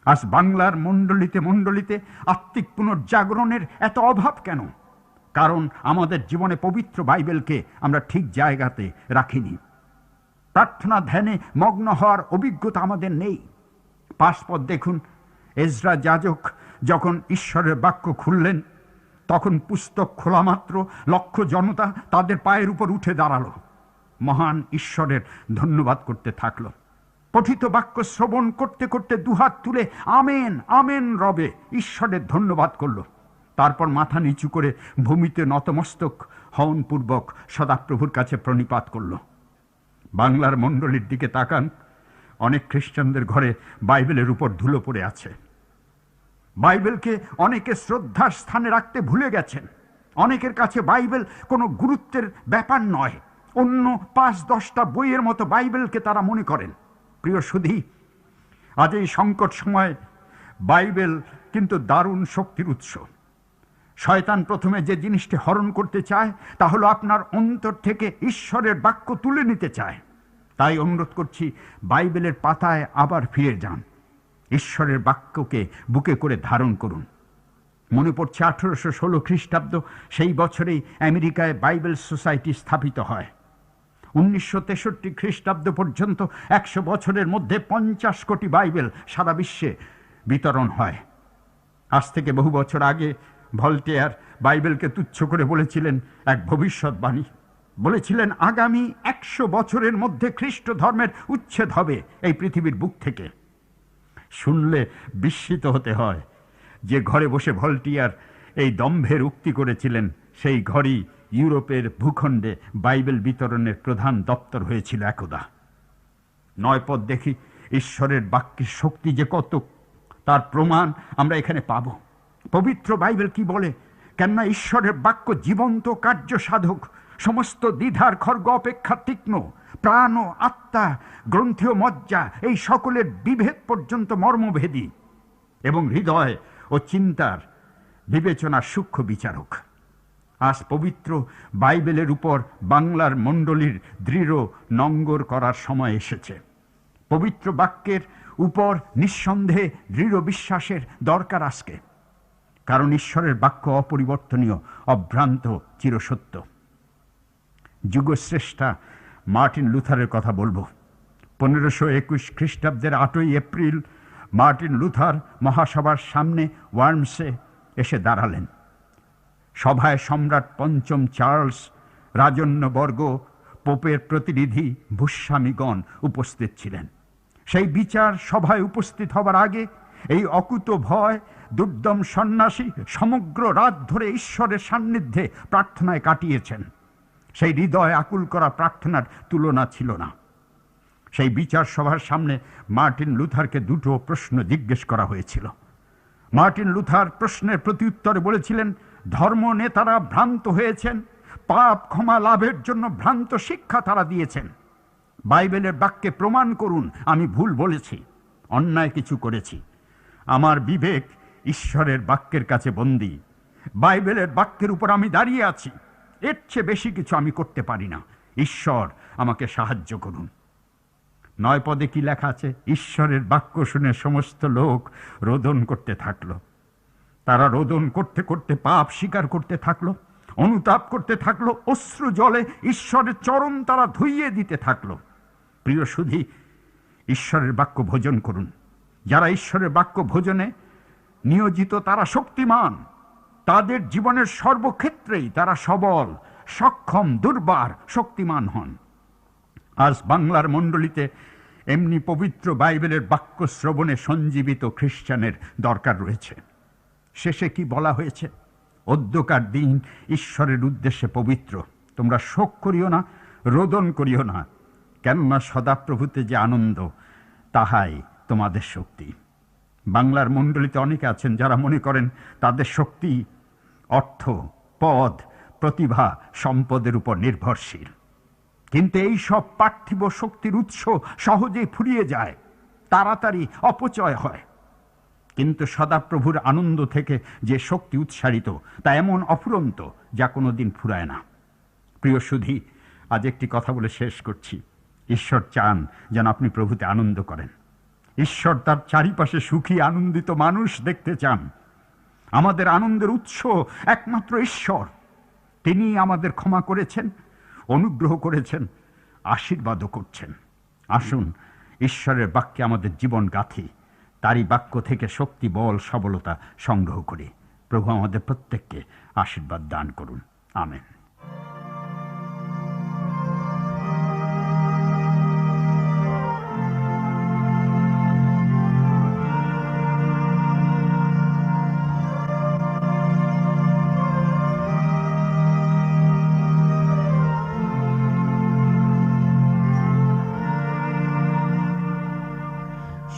আজ বাংলার মণ্ডলীতে আত্মিক পুনর্জাগরণের এত অভাব কেন? কারণ আমাদের জীবনে পবিত্র বাইবেলকে আমরা ঠিক জায়গাতে রাখিনি। প্রার্থনা ধ্যানে মগ্ন হওয়ার অভিজ্ঞতা আমাদের নেই। পাশপথ দেখুন, এজরা যাজক যখন ঈশ্বরের বাক্য খুললেন, তখন পুস্তক খোলা মাত্র লক্ষ জনতা তাদের পায়ের উপর উঠে দাঁড়ালো, মহান ঈশ্বরের ধন্যবাদ করতে থাকলো। পঠিত বাক্য শ্রবণ করতে করতে দুহাত তুলে আমেন আমেন রবে ঈশ্বরের ধন্যবাদ করলো। তারপর মাথা নিচু করে ভূমিতে নতমস্তক হওনপূর্বক সদাপ্রভুর কাছে প্রণিপাত করলো। বাংলার মণ্ডলীর দিকে তাকান, অনেক খ্রিস্টানদের ঘরে বাইবেলের উপর ধুলো পড়ে আছে। বাইবেলকে অনেকে শ্রদ্ধার স্থানে রাখতে ভুলে গেছেন। অনেকের কাছে বাইবেল কোনো গুরুত্বের ব্যাপার নয়। অন্য 5-10টা বইয়ের মতো বাইবেলকে তারা মনে করেন। প্রিয় সুধী, আজ এই সংকট সময় বাইবেল কিন্তু দারুণ শক্তির উৎস। শয়তান প্রথমে যে জিনিসটি হরণ করতে চায় তা হলো আপনার অন্তর থেকে ঈশ্বরের বাক্য তুলে নিতে চায়। তাই অনুরোধ করছি, বাইবেলের পাতায় আবার ফিরে যান, ঈশ্বরের বাক্যকে বুকে করে ধারণ করুন। মনে পড়ছে 1816 খ্রিস্টাব্দ, সেই বছরেই আমেরিকায় বাইবেল সোসাইটি স্থাপিত হয়। 1963 খ্রিস্টাব্দ পর্যন্ত 100 বছরের মধ্যে 50 কোটি বাইবেল সারা বিশ্বে বিতরণ হয়। আজ থেকে বহু বছর আগে ভলটেয়ার বাইবেলকে তুচ্ছ করে বলেছিলেন এক ভবিষ্যৎবাণী। বলেছিলেন, আগামী 100 বছরের মধ্যে খ্রিস্ট ধর্মের উচ্ছেদ হবে এই পৃথিবীর বুক থেকে। শুনলে বিস্মিত হতে হয়। যে ঘরে বসে ভলটেয়ার এই দম্ভের উক্তি করেছিলেন, সেই ঘরই ইউরোপের ভূখণ্ডে বাইবেল বিতরণের প্রধান দপ্তর হয়েছিল একদা। 9 পদ দেখি ঈশ্বরের বাক্যের শক্তি যে কত, তার প্রমাণ আমরা এখানে পাব। পবিত্র বাইবেল কি বলে? কেননা ঈশ্বরের বাক্য জীবন্ত কার্য সাধক, সমস্ত দ্বিধার খড়গ অপেক্ষা তীক্ষ্ণ, প্রাণ ও আত্মা, গ্রন্থি ও মজ্জা, এই সকলের বিভেদ পর্যন্ত মর্মভেদী, এবং হৃদয় ও চিন্তার বিবেচনার সূক্ষ্ম বিচারক। আজ পবিত্র বাইবেলের উপর বাংলার মণ্ডলীর দৃঢ় নঙ্গর করার সময় এসেছে। পবিত্র বাক্যের উপর নিঃসন্দেহে দৃঢ় বিশ্বাসের দরকার আজকে, কারণ ঈশ্বরের বাক্য অপরিবর্তনীয়, অভ্রান্ত, চিরসত্য। যুগশ্রেষ্ঠা মার্টিন লুথারের কথা বলবো। 1521 খ্রিস্টাব্দের 8ই এপ্রিল মার্টিন লুথার মহাসভার সামনে ওয়ার্মসে এসে দাঁড়ালেন। সভায় সম্রাট পঞ্চম চার্লস, রাজন্যবর্গ, পোপের প্রতিনিধি, ভূস্বামীগণ উপস্থিত ছিলেন। সেই বিচার সভায় উপস্থিত হবার আগে এই অকুত ভয় দুর্দম সন্ন্যাসী সমগ্র রাত ধরে ঈশ্বরের সান্নিধ্যে প্রার্থনায় কাটিয়েছেন। সেই হৃদয় আকুল করা প্রার্থনার তুলনা ছিল না। সেই বিচার সভার সামনে মার্টিন লুথারকে 2টো প্রশ্ন জিজ্ঞেস করা হয়েছিল। মার্টিন লুথার প্রশ্নের প্রত্যুত্তরে বলেছিলেন, ধর্ম নেতারা ভ্রান্ত হয়েছেন, পাপ ক্ষমা লাভের জন্য ভ্রান্ত শিক্ষা তারা দিয়েছেন। বাইবেলের বাক্যে প্রমাণ করুন আমি ভুল বলেছি, অন্যায় কিছু করেছি। আমার বিবেক ঈশ্বরের বাক্যের কাছে বন্দী। বাইবেলের বাক্যের উপর আমি দাঁড়িয়ে আছি। এর চেয়ে বেশি কিছু আমি করতে পারি না। ঈশ্বর আমাকে সাহায্য করুন। 9 পদে কি লেখা আছে? ঈশ্বরের বাক্য শুনে সমস্ত লোক রোদন করতে থাকলো। তারা রোদন করতে করতে পাপ স্বীকার করতে থাকলো, অনুতাপ করতে থাকলো, অশ্রু জলে ঈশ্বরের চরণ তারা ধুইয়ে দিতে থাকলো। প্রিয় সুধী, ঈশ্বরের বাক্য ভোজন করুন। যারা ঈশ্বরের বাক্য ভোজনে নিয়োজিত তারা শক্তিমান। তাদের জীবনের সর্বক্ষেত্রেই তারা সবল, সক্ষম, দুর্বার, শক্তিমান হন। আজ বাংলার মণ্ডলীতে এমনি পবিত্র বাইবেলের বাক্য শ্রবণে সঞ্জীবিত খ্রিস্টানের দরকার রয়েছে। শেষে কি বলা হয়েছে? অদ্যকার দিন ঈশ্বরের উদ্দেশ্যে পবিত্র। তোমরা শোক করিও না, রোদন করিও না, কেননা সদাপ্রভুতে যে আনন্দ, তাহাই তোমাদের শক্তি। বাংলার মণ্ডলীতে অনেকে আছেন যারা মনে করেন তাদের শক্তি অর্থ, পদ, প্রতিভা, সম্পদের উপর নির্ভরশীল। কিন্তু এই সব পার্থিব শক্তির উৎস সহজেই ফুরিয়ে যায়, তাড়াতাড়ি অপচয় হয়। কিন্তু সদাপ্রভুর আনন্দ থেকে যে শক্তি উৎসারিত, তা এমন অফুরন্ত যা কোনোদিন ফুরায় না। প্রিয় সুধী, আজ একটি কথা বলে শেষ করছি। ঈশ্বর চান যেন আপনি প্রভুতে আনন্দ করেন। ঈশ্বর তার চারিপাশে সুখী আনন্দিত মানুষ দেখতে চান। আমাদের আনন্দের উৎস একমাত্র ঈশ্বর। তিনি আমাদের ক্ষমা করেছেন, অনুগ্রহ করেছেন, আশীর্বাদও করছেন। আসুন ঈশ্বরের বাক্যে আমাদের জীবন গাঁথি, তারই বাক্য থেকে শক্তি, বল, সবলতা সংগ্রহ করি। প্রভু আমাদের প্রত্যেককে আশীর্বাদ দান করুন। আমেন।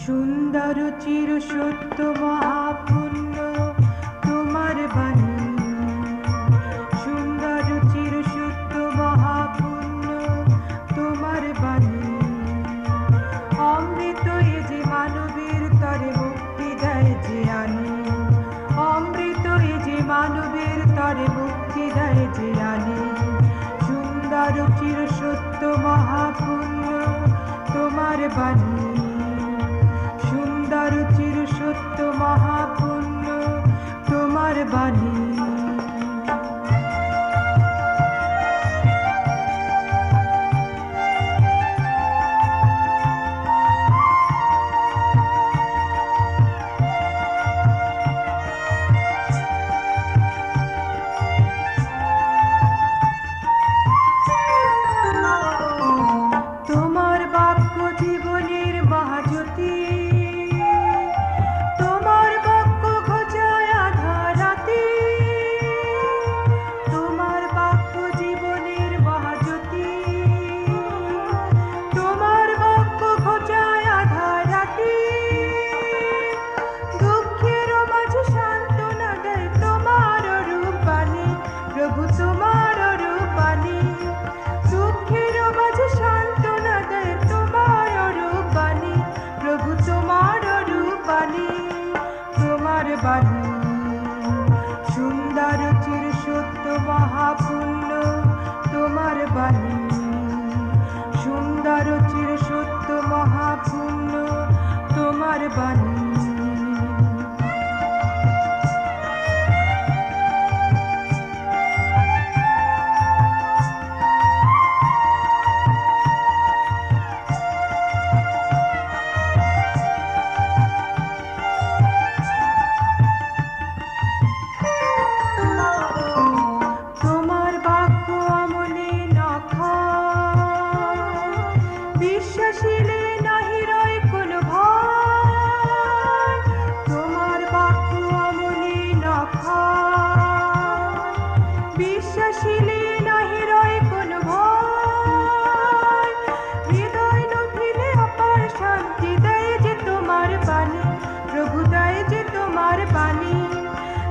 সুন্দর চির সত্য মহাপুণ্য তোমার বাণী, সুন্দর চির সত্য মহাপুণ্য তোমার বাণী। অমৃত এ যে মানবের তরে মুক্তি দেয় যে আনি, অমৃত এ যে মানবের তরে মুক্তি দেয় যে আনি। সুন্দর চির সত্য মহাপুণ্য তোমার বাণী, সুন্দর চির সত্য মহাপুণ্য তোমার বাণী। তোমার বাক্য জীবনের মহাজ্যোতি, তোমার বাক্য ঘোচায় আধার রাতে। তোমার বাক্য জীবনের মহাজ্যোতি, তোমার বাক্য ঘোচায় আধার রাতে। দুঃখের মাঝে সান্ত্বনা দেয় তোমার রূপবাণী, প্রভু তোমার রূপবাণী। দুঃখের মাঝে সান্ত্বনা দেয় তোমার রূপবাণী, প্রভু তোমার রূপবাণী। তোমার বাণী সুন্দর চির সত্য মহাপুণ্য তোমার বাণী, সুন্দর চির সত্য মহাপুণ্য তোমার বাণী। তোমার বাক্য আমলে নখায়, বিশ্বাসীলে নাহি রয় কোনো ভয়। তোমার বাক্য আমলে নখায়, বিশ্বাসীলে নাহি রয় কোনো ভয়। হৃদয় নভিলে অপার শান্তি দেয় যে তোমার বাণী, প্রভু দেয় যে তোমার বাণী।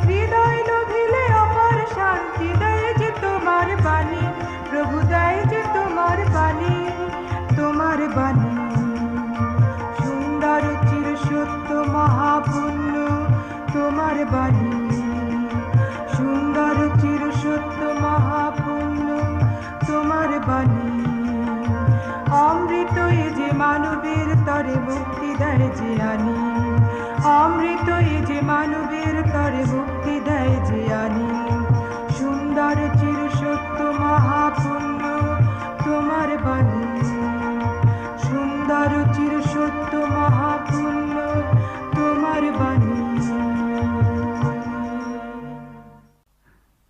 হৃদয় নভিলে অপার শান্তি দেয় যে তোমার বাণী, প্রভু দেয় যে তোমার বাণী। তোমার বাণী সুন্দর চির সত্য মহাপুণ্য তোমার বাণী, সুন্দর চির সত্য মহাপুণ্য তোমার বাণী। অমৃত এ যে মানবের তরে মুক্তি দেয় যে আনি, অমৃত এ যে মানবের তরে মুক্তি দেয় যে আনি। সুন্দর চির সত্য মহাপুণ্য তোমার বাণী, সুন্দর চির সত্য মহাপুণ্য তোমার বাণী।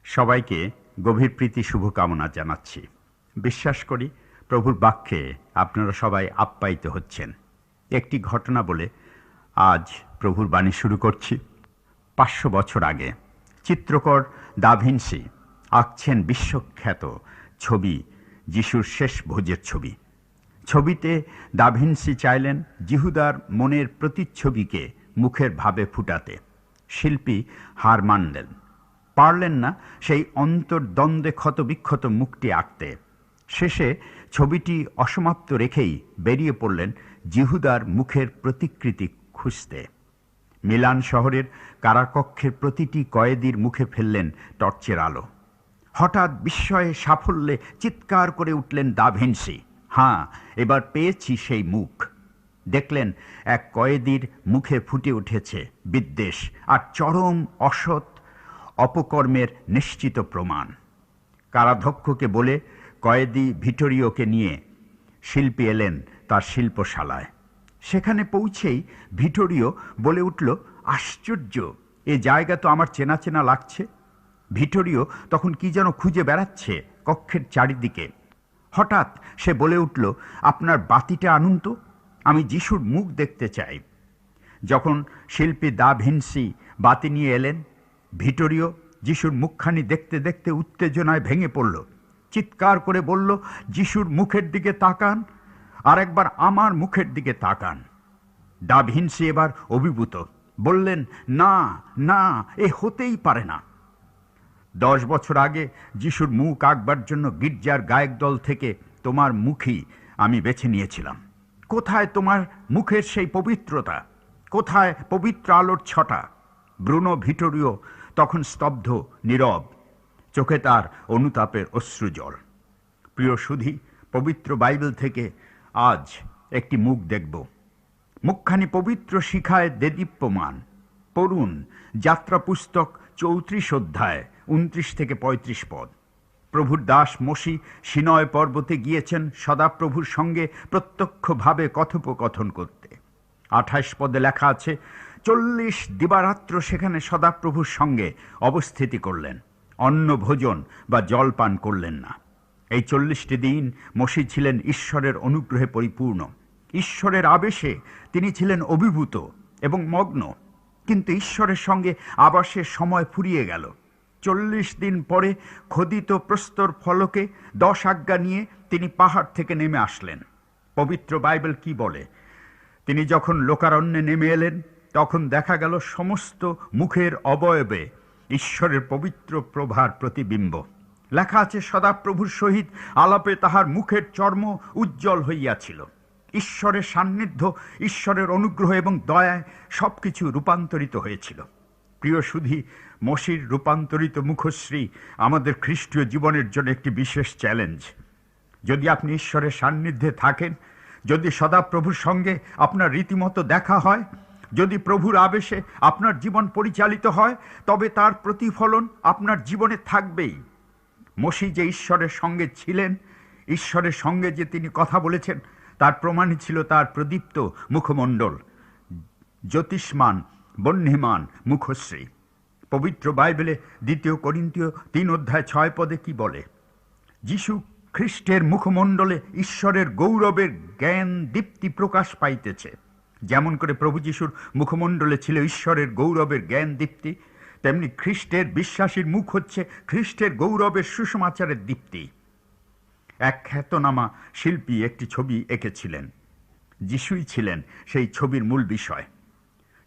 সবাইকে গভীর প্রীতি শুভকামনা জানাচ্ছি। বিশ্বাস করি প্রভুর বাক্যে আপনারা সবাই আপ্যায়িত হচ্ছেন। একটি ঘটনা বলে আজ প্রভুর বাণী শুরু করছি। 500 বছর আগে চিত্রকর দা ভিঞ্চি আঁকছেন বিশ্বখ্যাত ছবি যিশুর শেষ ভোজের ছবি। ছবিতে দা ভিঞ্চি চাইলেন জিহুদার মনের প্রতিচ্ছবিকে মুখের ভাবে ফুটাতে। শিল্পী হার মানলেন, পারলেন না সেই অন্তর্দ্বন্দ্বে ক্ষতবিক্ষত মুখটি আঁকতে। শেষে ছবিটি অসমাপ্ত রেখেই বেরিয়ে পড়লেন জিহুদার মুখের প্রতিকৃতি খুঁজতে। মিলান শহরের কারাকক্ষের প্রতিটি কয়েদির মুখে ফেললেন টর্চের আলো। হঠাৎ বিস্ময়ে সাফল্যে চিৎকার করে উঠলেন দা ভিঞ্চি, হ্যাঁ, এবার পেয়েছি সেই মুখ। দেখলেন এক কয়েদির মুখে ফুটে উঠেছে বিদ্বেষ আর চরম অসৎ অপকর্মের নিশ্চিত প্রমাণ। কারাধ্যক্ষকে বলে কয়েদি ভিটোরিওকে নিয়ে শিল্পী এলেন তার শিল্পশালায়। সেখানে পৌঁছেই ভিটোরিও বলে উঠল, আশ্চর্য, এ জায়গা তো আমার চেনা চেনা লাগছে। ভিটোরিও তখন কি যেন খুঁজে বেড়াচ্ছে কক্ষের চারিদিকে। হঠাৎ সে বলে উঠল, আপনার বাতিটা আনুন তো, আমি যিশুর মুখ দেখতে চাই। যখন শিল্পী দা ভিঞ্চি বাতি নিয়ে এলেন, ভিটোরিও যিশুর মুখখানি দেখতে দেখতে উত্তেজনায় ভেঙে পড়ল। চিৎকার করে বলল, যিশুর মুখের দিকে তাকান, আর একবার আমার মুখের দিকে তাকান। দা ভিঞ্চি এবার অভিভূত, বললেন, না না, এ হতেই পারে না। 10 বছর আগে যিশুর মুখ আঁকবার জন্য গির্জার গায়ক দল থেকে তোমার মুখই আমি বেছে নিয়েছিলাম। কোথায় তোমার মুখের সেই পবিত্রতা? কোথায় পবিত্র আলোর ছটা? ব্রুনো ভিটোরিও তখন স্তব্ধ, নীরব, চোখে তার অনুতাপের অশ্রুজল। প্রিয় সুধী, পবিত্র বাইবেল থেকে আজ একটি মুখ দেখব। মুখখানি পবিত্র শিখায় দেদীপ্যমান। পড়ুন যাত্রা পুস্তক 34 অধ্যায় 29 থেকে 35 পদ। প্রভুর দাস মসি সিনয় পর্বতে গিয়েছেন সদাপ্রভুর সঙ্গে প্রত্যক্ষভাবে কথোপকথন করতে। 28 পদে লেখা আছে, 40 দিবারাত্র সেখানে সদাপ্রভুর সঙ্গে অবস্থিতি করলেন, অন্ন ভোজন বা জলপান করলেন না। এই 40টি দিন মসি ছিলেন ঈশ্বরের অনুগ্রহে পরিপূর্ণ। ঈশ্বরের আবেশে তিনি ছিলেন অভিভূত এবং মগ্ন। কিন্তু ঈশ্বরের সঙ্গে আবাসের সময় ফুরিয়ে গেল। 40 দিন পরে খোদিত প্রস্তর ফলকে 10 আজ্ঞা নিয়ে তিনি পাহাড় থেকে নেমে আসলেন। পবিত্র বাইবেল কি বলে? তিনি যখন লোকারণ্যে নেমে এলেন, তখন দেখা গেল সমস্ত মুখের অবয়বে ঈশ্বরের পবিত্র প্রভার প্রতিবিম্ব। লেখা আছে, সদাপ্রভুর সহিত আলাপে তাহার মুখের চর্ম উজ্জ্বল হইয়াছিল। ঈশ্বরের সান্নিধ্য, ঈশ্বরের অনুগ্রহ এবং দয়ায় সবকিছু রূপান্তরিত হয়েছিল। প্রিয় সুধী, মসির রূপান্তরিত মুখশ্রী আমাদের খ্রিস্টীয় জীবনের জন্য একটি বিশেষ চ্যালেঞ্জ। যদি আপনি ঈশ্বরের সান্নিধ্যে থাকেন, যদি সদাপ্রভুর সঙ্গে আপনার রীতিমতো দেখা হয়, যদি প্রভুর আবেশে আপনার জীবন পরিচালিত হয়, তবে তার প্রতিফলন আপনার জীবনে থাকবেই। মসি যে ঈশ্বরের সঙ্গে ছিলেন, ঈশ্বরের সঙ্গে যে তিনি কথা বলেছেন, তার প্রমাণই ছিল তার প্রদীপ্ত মুখমণ্ডল, জ্যোতিষ্মান বহ্নিমান মুখশ্রী। পবিত্র বাইবেলে 2 করিন্থীয় 3 অধ্যায় 6 পদে কি বলে? যিশু খ্রিস্টের মুখমণ্ডলে ঈশ্বরের গৌরবের জ্ঞান দীপ্তি প্রকাশ পাইতেছে। যেমন করে প্রভু যিশুর মুখমণ্ডলে ছিল ঈশ্বরের গৌরবের জ্ঞান দীপ্তি, তেমনি খ্রিস্টের বিশ্বাসীর মুখ হচ্ছে খ্রিস্টের গৌরবের সুসমাচারের দীপ্তি। এক খ্যাতনামা শিল্পী একটি ছবি এঁকেছিলেন। যিশুই ছিলেন সেই ছবির মূল বিষয়।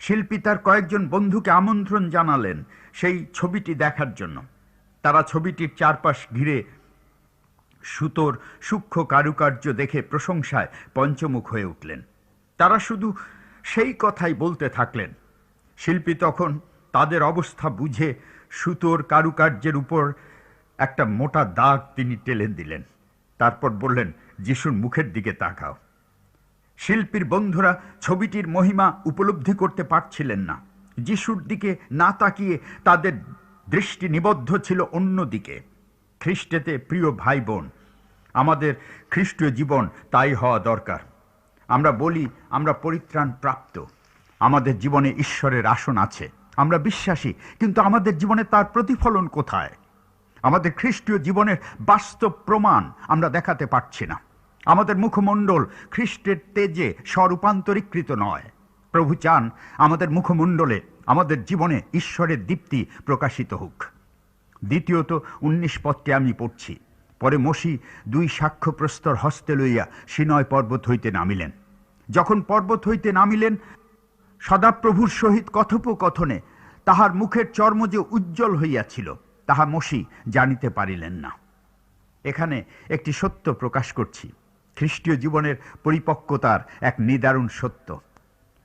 শিল্পী তার কয়েকজন বন্ধুকে আমন্ত্রণ জানালেন সেই ছবিটি দেখার জন্য। তারা ছবিটির চারপাশ ঘিরে সুতোর সূক্ষ্ম কারুকার্য দেখে প্রশংসায় পঞ্চমুখ হয়ে উঠলেন। তারা শুধু সেই কথাই বলতে থাকলেন। শিল্পী তখন তাদের অবস্থা বুঝে সুতোর কারুকার্যের উপর একটা মোটা দাগ তিনি টেলে দিলেন। তারপর বললেন, যিশুর মুখের দিকে তাকাও। শিল্পীর বন্ধুরা ছবিটির মহিমা উপলব্ধি করতে পারছিলেন না। যিশুর দিকে না তাকিয়ে তাদের দৃষ্টি নিবদ্ধ ছিল অন্যদিকে। খ্রিস্টেতে প্রিয় ভাই বোন, আমাদের খ্রিস্টীয় জীবন তাই হওয়া দরকার। আমরা বলি আমরা পরিত্রাণ প্রাপ্ত, আমাদের জীবনে ঈশ্বরের আসন আছে, আমরা বিশ্বাসী, কিন্তু আমাদের জীবনে তার প্রতিফলন কোথায়? আমাদের খ্রিস্টীয় জীবনের বাস্তব প্রমাণ আমরা দেখাতে পারছি না। আমাদের মুখমণ্ডল খ্রিস্টের তেজে স্বরূপান্তরীকৃত নয়। প্রভু চান আমাদের মুখমণ্ডলে আমাদের জীবনে ঈশ্বরের দীপ্তি প্রকাশিত হোক। দ্বিতীয়ত 19 পদটি আমি পড়ছি। পরে মসি 2 সাক্ষ্যপ্রস্তর হস্তে লইয়া সিনয় পর্বত হইতে নামিলেন। যখন পর্বত হইতে নামিলেন, সদাপ্রভুর সহিত কথোপকথনে তাহার মুখের চর্ম যে উজ্জ্বল হইয়াছিল, তাহা মসি জানিতে পারিলেন না। এখানে একটি সত্য প্রকাশ করছি, খ্রিস্টীয় জীবনের পরিপক্কতার এক নিদারুণ সত্য।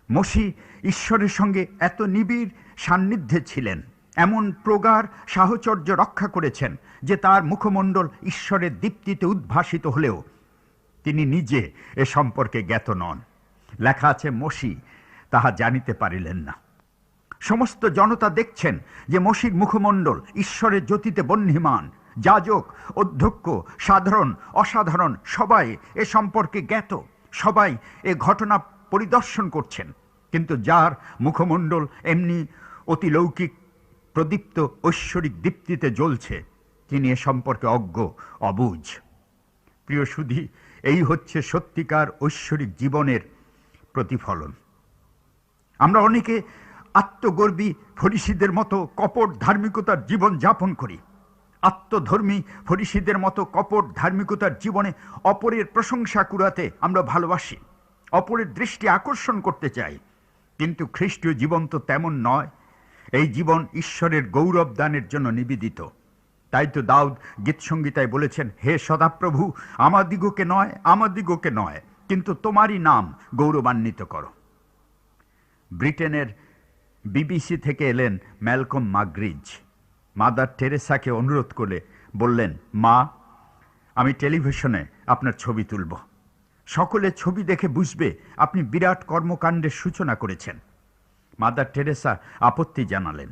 মসি ঈশ্বরের সঙ্গে এত নিবিড় সান্নিধ্যে ছিলেন, এমন প্রগাঢ় সাহচর্য রক্ষা করেছেন যে তার মুখমণ্ডল ঈশ্বরের দীপ্তিতে উদ্ভাসিত হলেও তিনি নিজে এ সম্পর্কে জ্ঞাত নন। লেখা আছে, মসি তাহা জানিতে পারিলেন না। সমস্ত জনতা দেখছেন যে মসির মুখমণ্ডল ঈশ্বরের জ্যোতিতে বহ্নিমান। যাজক, অধ্যক্ষ, সাধারণ, অসাধারণ সবাই এ সম্পর্কে জ্ঞাত, সবাই এ ঘটনা পরিদর্শন করছেন। কিন্তু যার মুখমণ্ডল এমনি অতিলৌকিক প্রদীপ্ত ঐশ্বরিক দীপ্তিতে জ্বলছে, তিনি এ সম্পর্কে অজ্ঞ, অবুঝ। প্রিয় সুধী, এই হচ্ছে সত্যিকার ঐশ্বরিক জীবনের প্রতিফলন। আমরা অনেকে আত্মগর্বী ফরিসীদের মতো কপট ধার্মিকতার জীবন যাপন করি। আত্মধর্মী ফরিসীদের মতো কপট ধার্মিকতার জীবনে অপরের প্রশংসা কুড়াতে আমরা ভালোবাসি, অপরের দৃষ্টি আকর্ষণ করতে চাই। কিন্তু খ্রিস্টীয় জীবন তো তেমন নয়। এই জীবন ঈশ্বরের গৌরব দানের জন্য নিবেদিত। তাই তো দাউদ গীতসংগীতায় বলেছেন, হে সদাপ্রভু, আমাদিগকে নয়, কিন্তু তোমারই নাম গৌরবান্বিত করো। ব্রিটেনের BBC থেকে এলেন ম্যালকম মাগরিজ। মাদার টেরেসাকে অনুরোধ করে বললেন, মা, আমি টেলিভিশনে আপনার ছবি তুলব। সকলে ছবি দেখে বুঝবে আপনি বিরাট কর্মকাণ্ডের সূচনা করেছেন। মাদার টেরেসা আপত্তি জানালেন।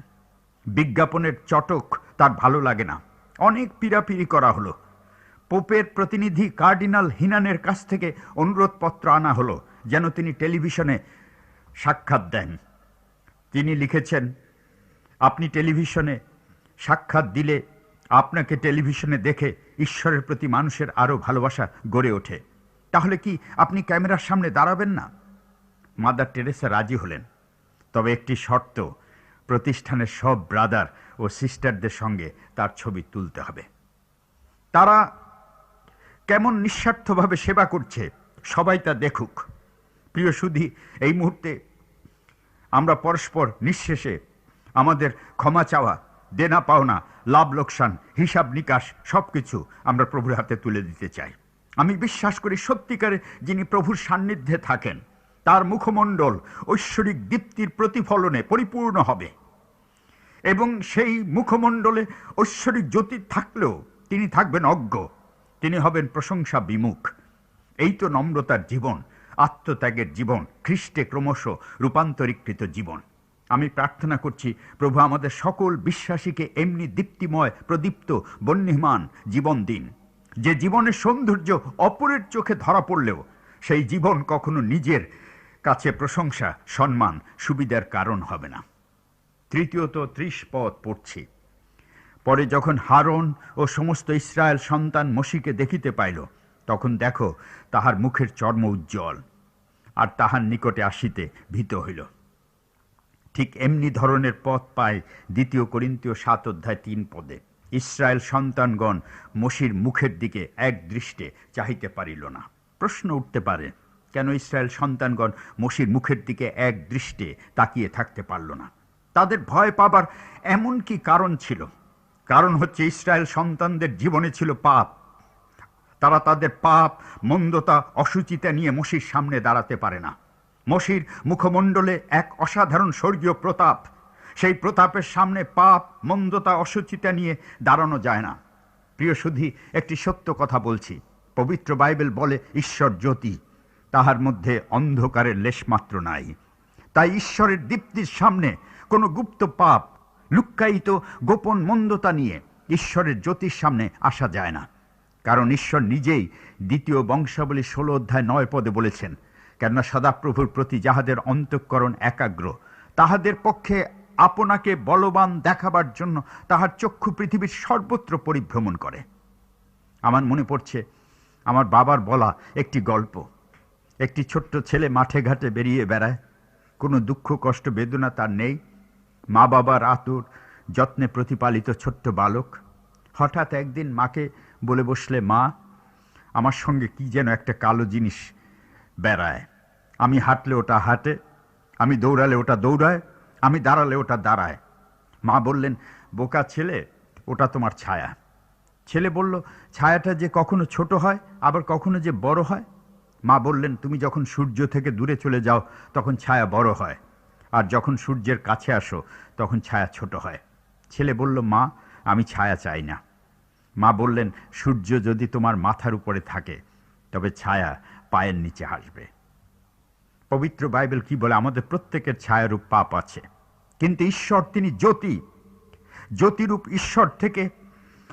বিজ্ঞাপনের চটক তার ভালো লাগে না। অনেক পীড়াপিড়ি করা হলো। পোপের প্রতিনিধি কার্ডিনাল হিনানের কাছ থেকে অনুরোধপত্র আনা হলো যেন তিনি টেলিভিশনে সাক্ষাৎ দেন। তিনি লিখেছেন, আপনি টেলিভিশনে সাক্ষাৎ দিলে আপনাকে টেলিভিশনে দেখে ঈশ্বরের প্রতি মানুষের আরও ভালোবাসা গড়ে ওঠে। তাহলে কি আপনি ক্যামেরার সামনে দাঁড়াবেন না? মাদার টেরেসা রাজি হলেন, তবে একটি শর্ত, প্রতিষ্ঠানের সব ব্রাদার ও সিস্টারদের সঙ্গে তার ছবি তুলতে হবে। তারা কেমন নিঃস্বার্থভাবে সেবা করছে সবাই তা দেখুক। প্রিয় সুধী, এই মুহূর্তে আমরা পরস্পর নিঃশেষে আমাদের ক্ষমা চাওয়া, দেনা পাওনা, লাভ লোকসান, হিসাব নিকাশ সবকিছু আমরা প্রভুর হাতে তুলে দিতে চাই। আমি বিশ্বাস করি সত্যিকারে যিনি প্রভুর সান্নিধ্যে থাকেন তার মুখমণ্ডল ঐশ্বরিক দীপ্তির প্রতিফলনে পরিপূর্ণ হবে, এবং সেই মুখমণ্ডলে ঐশ্বরিক জ্যোতি থাকলেও তিনি থাকবেন অজ্ঞ, তিনি হবেন প্রশংসা বিমুখ। এই তো নম্রতার জীবন, আত্মত্যাগের জীবন, খ্রিস্টে ক্রমশ রূপান্তরীকৃত জীবন। আমি প্রার্থনা করছি প্রভু আমাদের সকল বিশ্বাসীকে এমনি দীপ্তিময়, প্রদীপ্ত, বহ্নিমান জীবন দিন, যে জীবনের সৌন্দর্য অপরের চোখে ধরা পড়লেও সেই জীবন কখনো নিজের কাছে প্রশংসা, সম্মান, সুবিধার কারণ হবে না। তৃতীয়ত 30 পদ পড়ছি। পরে যখন হারন ও সমস্ত ইসরায়েল সন্তান মসিকে দেখিতে পাইল, তখন দেখো তাহার মুখের চর্ম উজ্জ্বল, আর তাহার নিকটে আসিতে ভীত হইল। ঠিক এমনি ধরনের পদ পায় 2 করিন্থীয় 7 অধ্যায় 3 পদে। ইসরায়েল সন্তানগণ মসির মুখের দিকে এক দৃষ্টে চাহিতে পারিল না। প্রশ্ন উঠতে পারে, কেন ইসরায়েল সন্তানগণ মসির মুখের দিকে এক দৃষ্টে তাকিয়ে থাকতে পারল না? তাদের ভয় পাবার এমন কি কারণ ছিল? কারণ হচ্ছে ইসরায়েল সন্তানদের জীবনে ছিল পাপ। তারা তাদের পাপ, মন্দতা, অসুচিতা নিয়ে মসির সামনে দাঁড়াতে পারে না। মসির মুখমণ্ডলে এক অসাধারণ স্বর্গীয় প্রতাপ, সেই প্রতাপের সামনে পাপ, মন্দতা, অসুচিতা নিয়ে দাঁড়ানো যায় না। প্রিয় সুধী, একটি সত্য কথা বলছি, পবিত্র বাইবেল বলে ঈশ্বর জ্যোতি, তাহার মধ্যে অন্ধকারের লেশমাত্র নাই। তাই ঈশ্বরের দীপ্তির সামনে কোনো গুপ্ত পাপ, লুক্কায়িত গোপন মন্দতা নিয়ে ঈশ্বরের জ্যোতির সামনে আসা যায় না। কারণ ঈশ্বর নিজেই 2 বংশাবলী 16 অধ্যায় 9 পদে বলেছেন, কেননা সদাপ্রভুর প্রতি যাহাদের অন্তঃকরণ একাগ্র, তাহাদের পক্ষে আপনাকে বলবান দেখাবার জন্য তাহার চক্ষু পৃথিবীর সর্বত্র পরিভ্রমণ করে। আমার মনে পড়ছে আমার বাবার বলা একটি গল্প। একটি ছোট্ট ছেলে মাঠে ঘাটে বেরিয়ে বেড়ায়, কোনো দুঃখ কষ্ট বেদনা তার নেই, মা বাবার আতুর যত্নে প্রতিপালিত ছোট্ট বালক হঠাৎ একদিন মাকে বলে বসলে, মা, আমার সঙ্গে কি যেন একটা কালো জিনিস বেড়ায়। আমি হাঁটলে ওটা হাঁটে, আমি দৌড়ালে ওটা দৌড়ায়, আমি দাঁড়ালে ওটা দাঁড়ায়। মা বললেন, বোকা ছেলে, ওটা তোমার ছায়া। ছেলে বলল, ছায়াটা যে কখনো ছোট হয় আবার কখনো যে বড় হয়। মা বললেন, তুমি যখন সূর্য থেকে দূরে চলে যাও তখন ছায়া বড় হয়, আর যখন সূর্যের কাছে আসো তখন ছায়া ছোট হয়। ছেলে বলল, মা, আমি ছায়া চাই না। মা বললেন, সূর্য যদি তোমার মাথার উপরে থাকে তবে ছায়া পায়ের নিচে আসবে। পবিত্র বাইবেল কি বলে? আমাদের প্রত্যেকের ছায়ারূপ পাপ আছে, কিন্তু ঈশ্বর তিনি জ্যোতি। জ্যোতিরূপ ঈশ্বর থেকে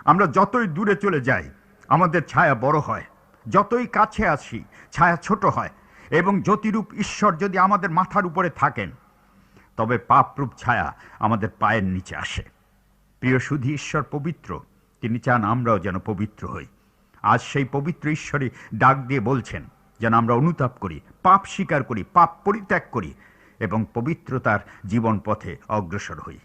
আমরা যতই দূরে চলে যাই আমাদের ছায়া বড় হয়, যতই কাছে আসি ছায়া ছোট হয়। এবং জ্যোতিরূপ ঈশ্বর যদি আমাদের মাথার উপরে থাকেন তবে পাপরূপ ছায়া আমাদের পায়ের নিচে আসে। প্রিয় সুধী, ঈশ্বর পবিত্র, তিনি চান আমরাও যেন পবিত্র হই। আজ সেই পবিত্র ঈশ্বরই ডাক দিয়ে বলছেন যেন আমরা অনুতাপ করি, পাপ স্বীকার করি, পাপ পরিত্যাগ করি এবং পবিত্রতার জীবন পথে অগ্রসর হই।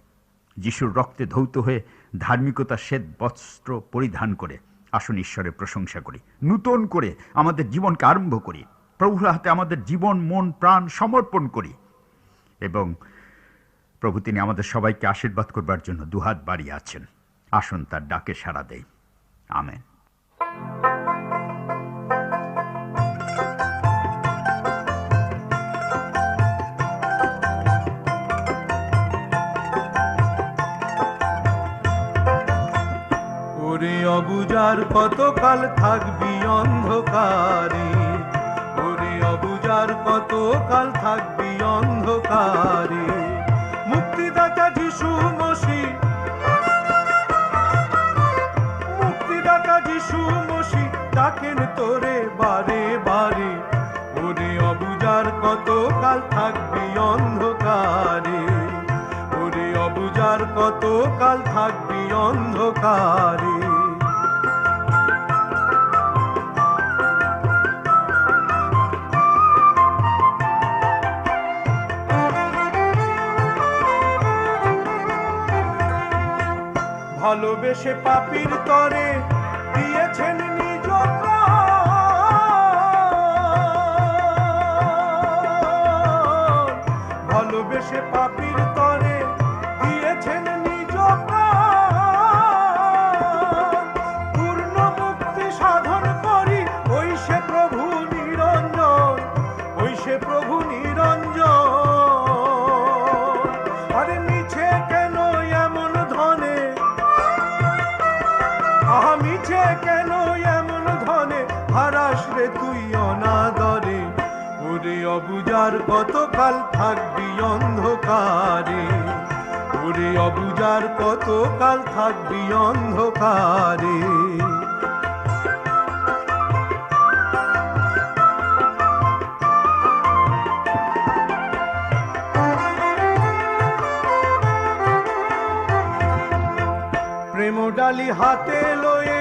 যিশুর রক্তে ধৌত হয়ে ধার্মিকতার শ্বেত বস্ত্র পরিধান করে আসুন ঈশ্বরের প্রশংসা করি, নূতন করে আমাদের জীবনকে আরম্ভ করি, প্রভুর হাতে আমাদের জীবন, মন, প্রাণ সমর্পণ করি এবং প্রভু তিনি আমাদের সবাইকে আশীর্বাদ করবার জন্য দুহাত বাড়িয়ে আছেন। আসুন তার ডাকে সাড়া দেই। আমেন। ওরে অবুজার কতকাল থাকবি অন্ধকারে, ওরে অবুজার কতকাল থাকবি অন্ধকারে। মুক্তিদাতা যিশু মসিহ, মুক্তিদাতা যিশু মসিহ ডাকেন তোরে বারে বারে। ওরে অবুজার কতকাল থাকবি অন্ধকারে, ওরে অবুজার কতকাল থাকবি অন্ধকারে। ভালোবেসে পাপীর তরে দিয়েছেন নিজ প্রাণ, ভালোবেসে পাপীর তরে দিয়েছেন নিজ প্রাণ। পূর্ণ মুক্তি সাধন করি ওই সে প্রভু নিরঞ্জন, ওই সে প্রভু নিরঞ্জন। আরে মিছে কেন এমন ধনে, মিছে কেন এমন ধনে হারাস রে তুই অনাদরে। ওরে অবুজার কতকাল থাকবি অন্ধকারে, ওরে অবুজার কতকাল থাকবি অন্ধকারে। প্রেম ডালি হাতে লয়ে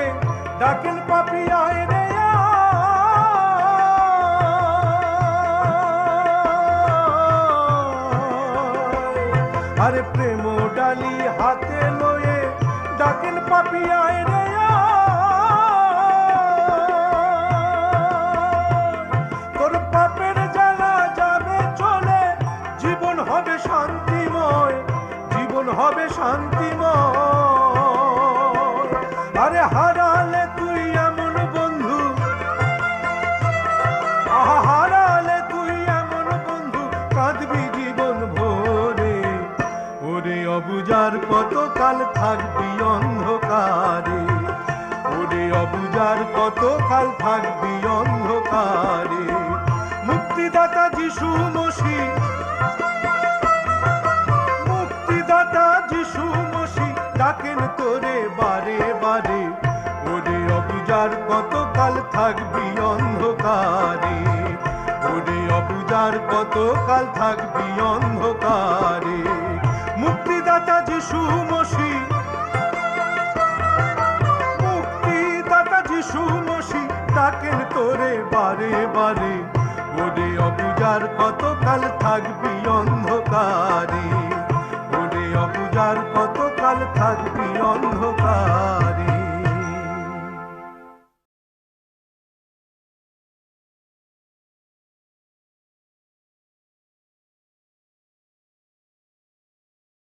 ডাকেন পাপী আয় রে আয়। আরে প্রেম ডালি হাতে লয়ে ডাকেন পাপী আয় রে আয়। তোর পাপের জ্বালা যাবে চলে, জীবন হবে শান্তিময়, জীবন হবে শান্তিময়। আরে হারালে তুই এমন বন্ধু, হারালে তুই এমন বন্ধু কাঁদবি জীবন ভরে। ওরে অবুজার কতকাল থাকবি অন্ধকারে, ওরে অবুজার কতকাল থাকবি অন্ধকারে। মুক্তিদাতা যিশু মসিহ, মুক্তিদাতা যিশু মসিহ ডাকেন তোরে বারে বারে। ওরে অবুজার কতকাল থাকবি অন্ধকারে, ওরে অবুজার কতকাল থাকবি অন্ধকারে। মুক্তিদাতা যিশু মসিহ, মুক্তিদাতা যিশু মসিহ ডাকেন তোরে বারে বারে। ওরে অবুজার কতকাল থাকবি অন্ধকারে, ওরে থাকবি অন্ধকারে।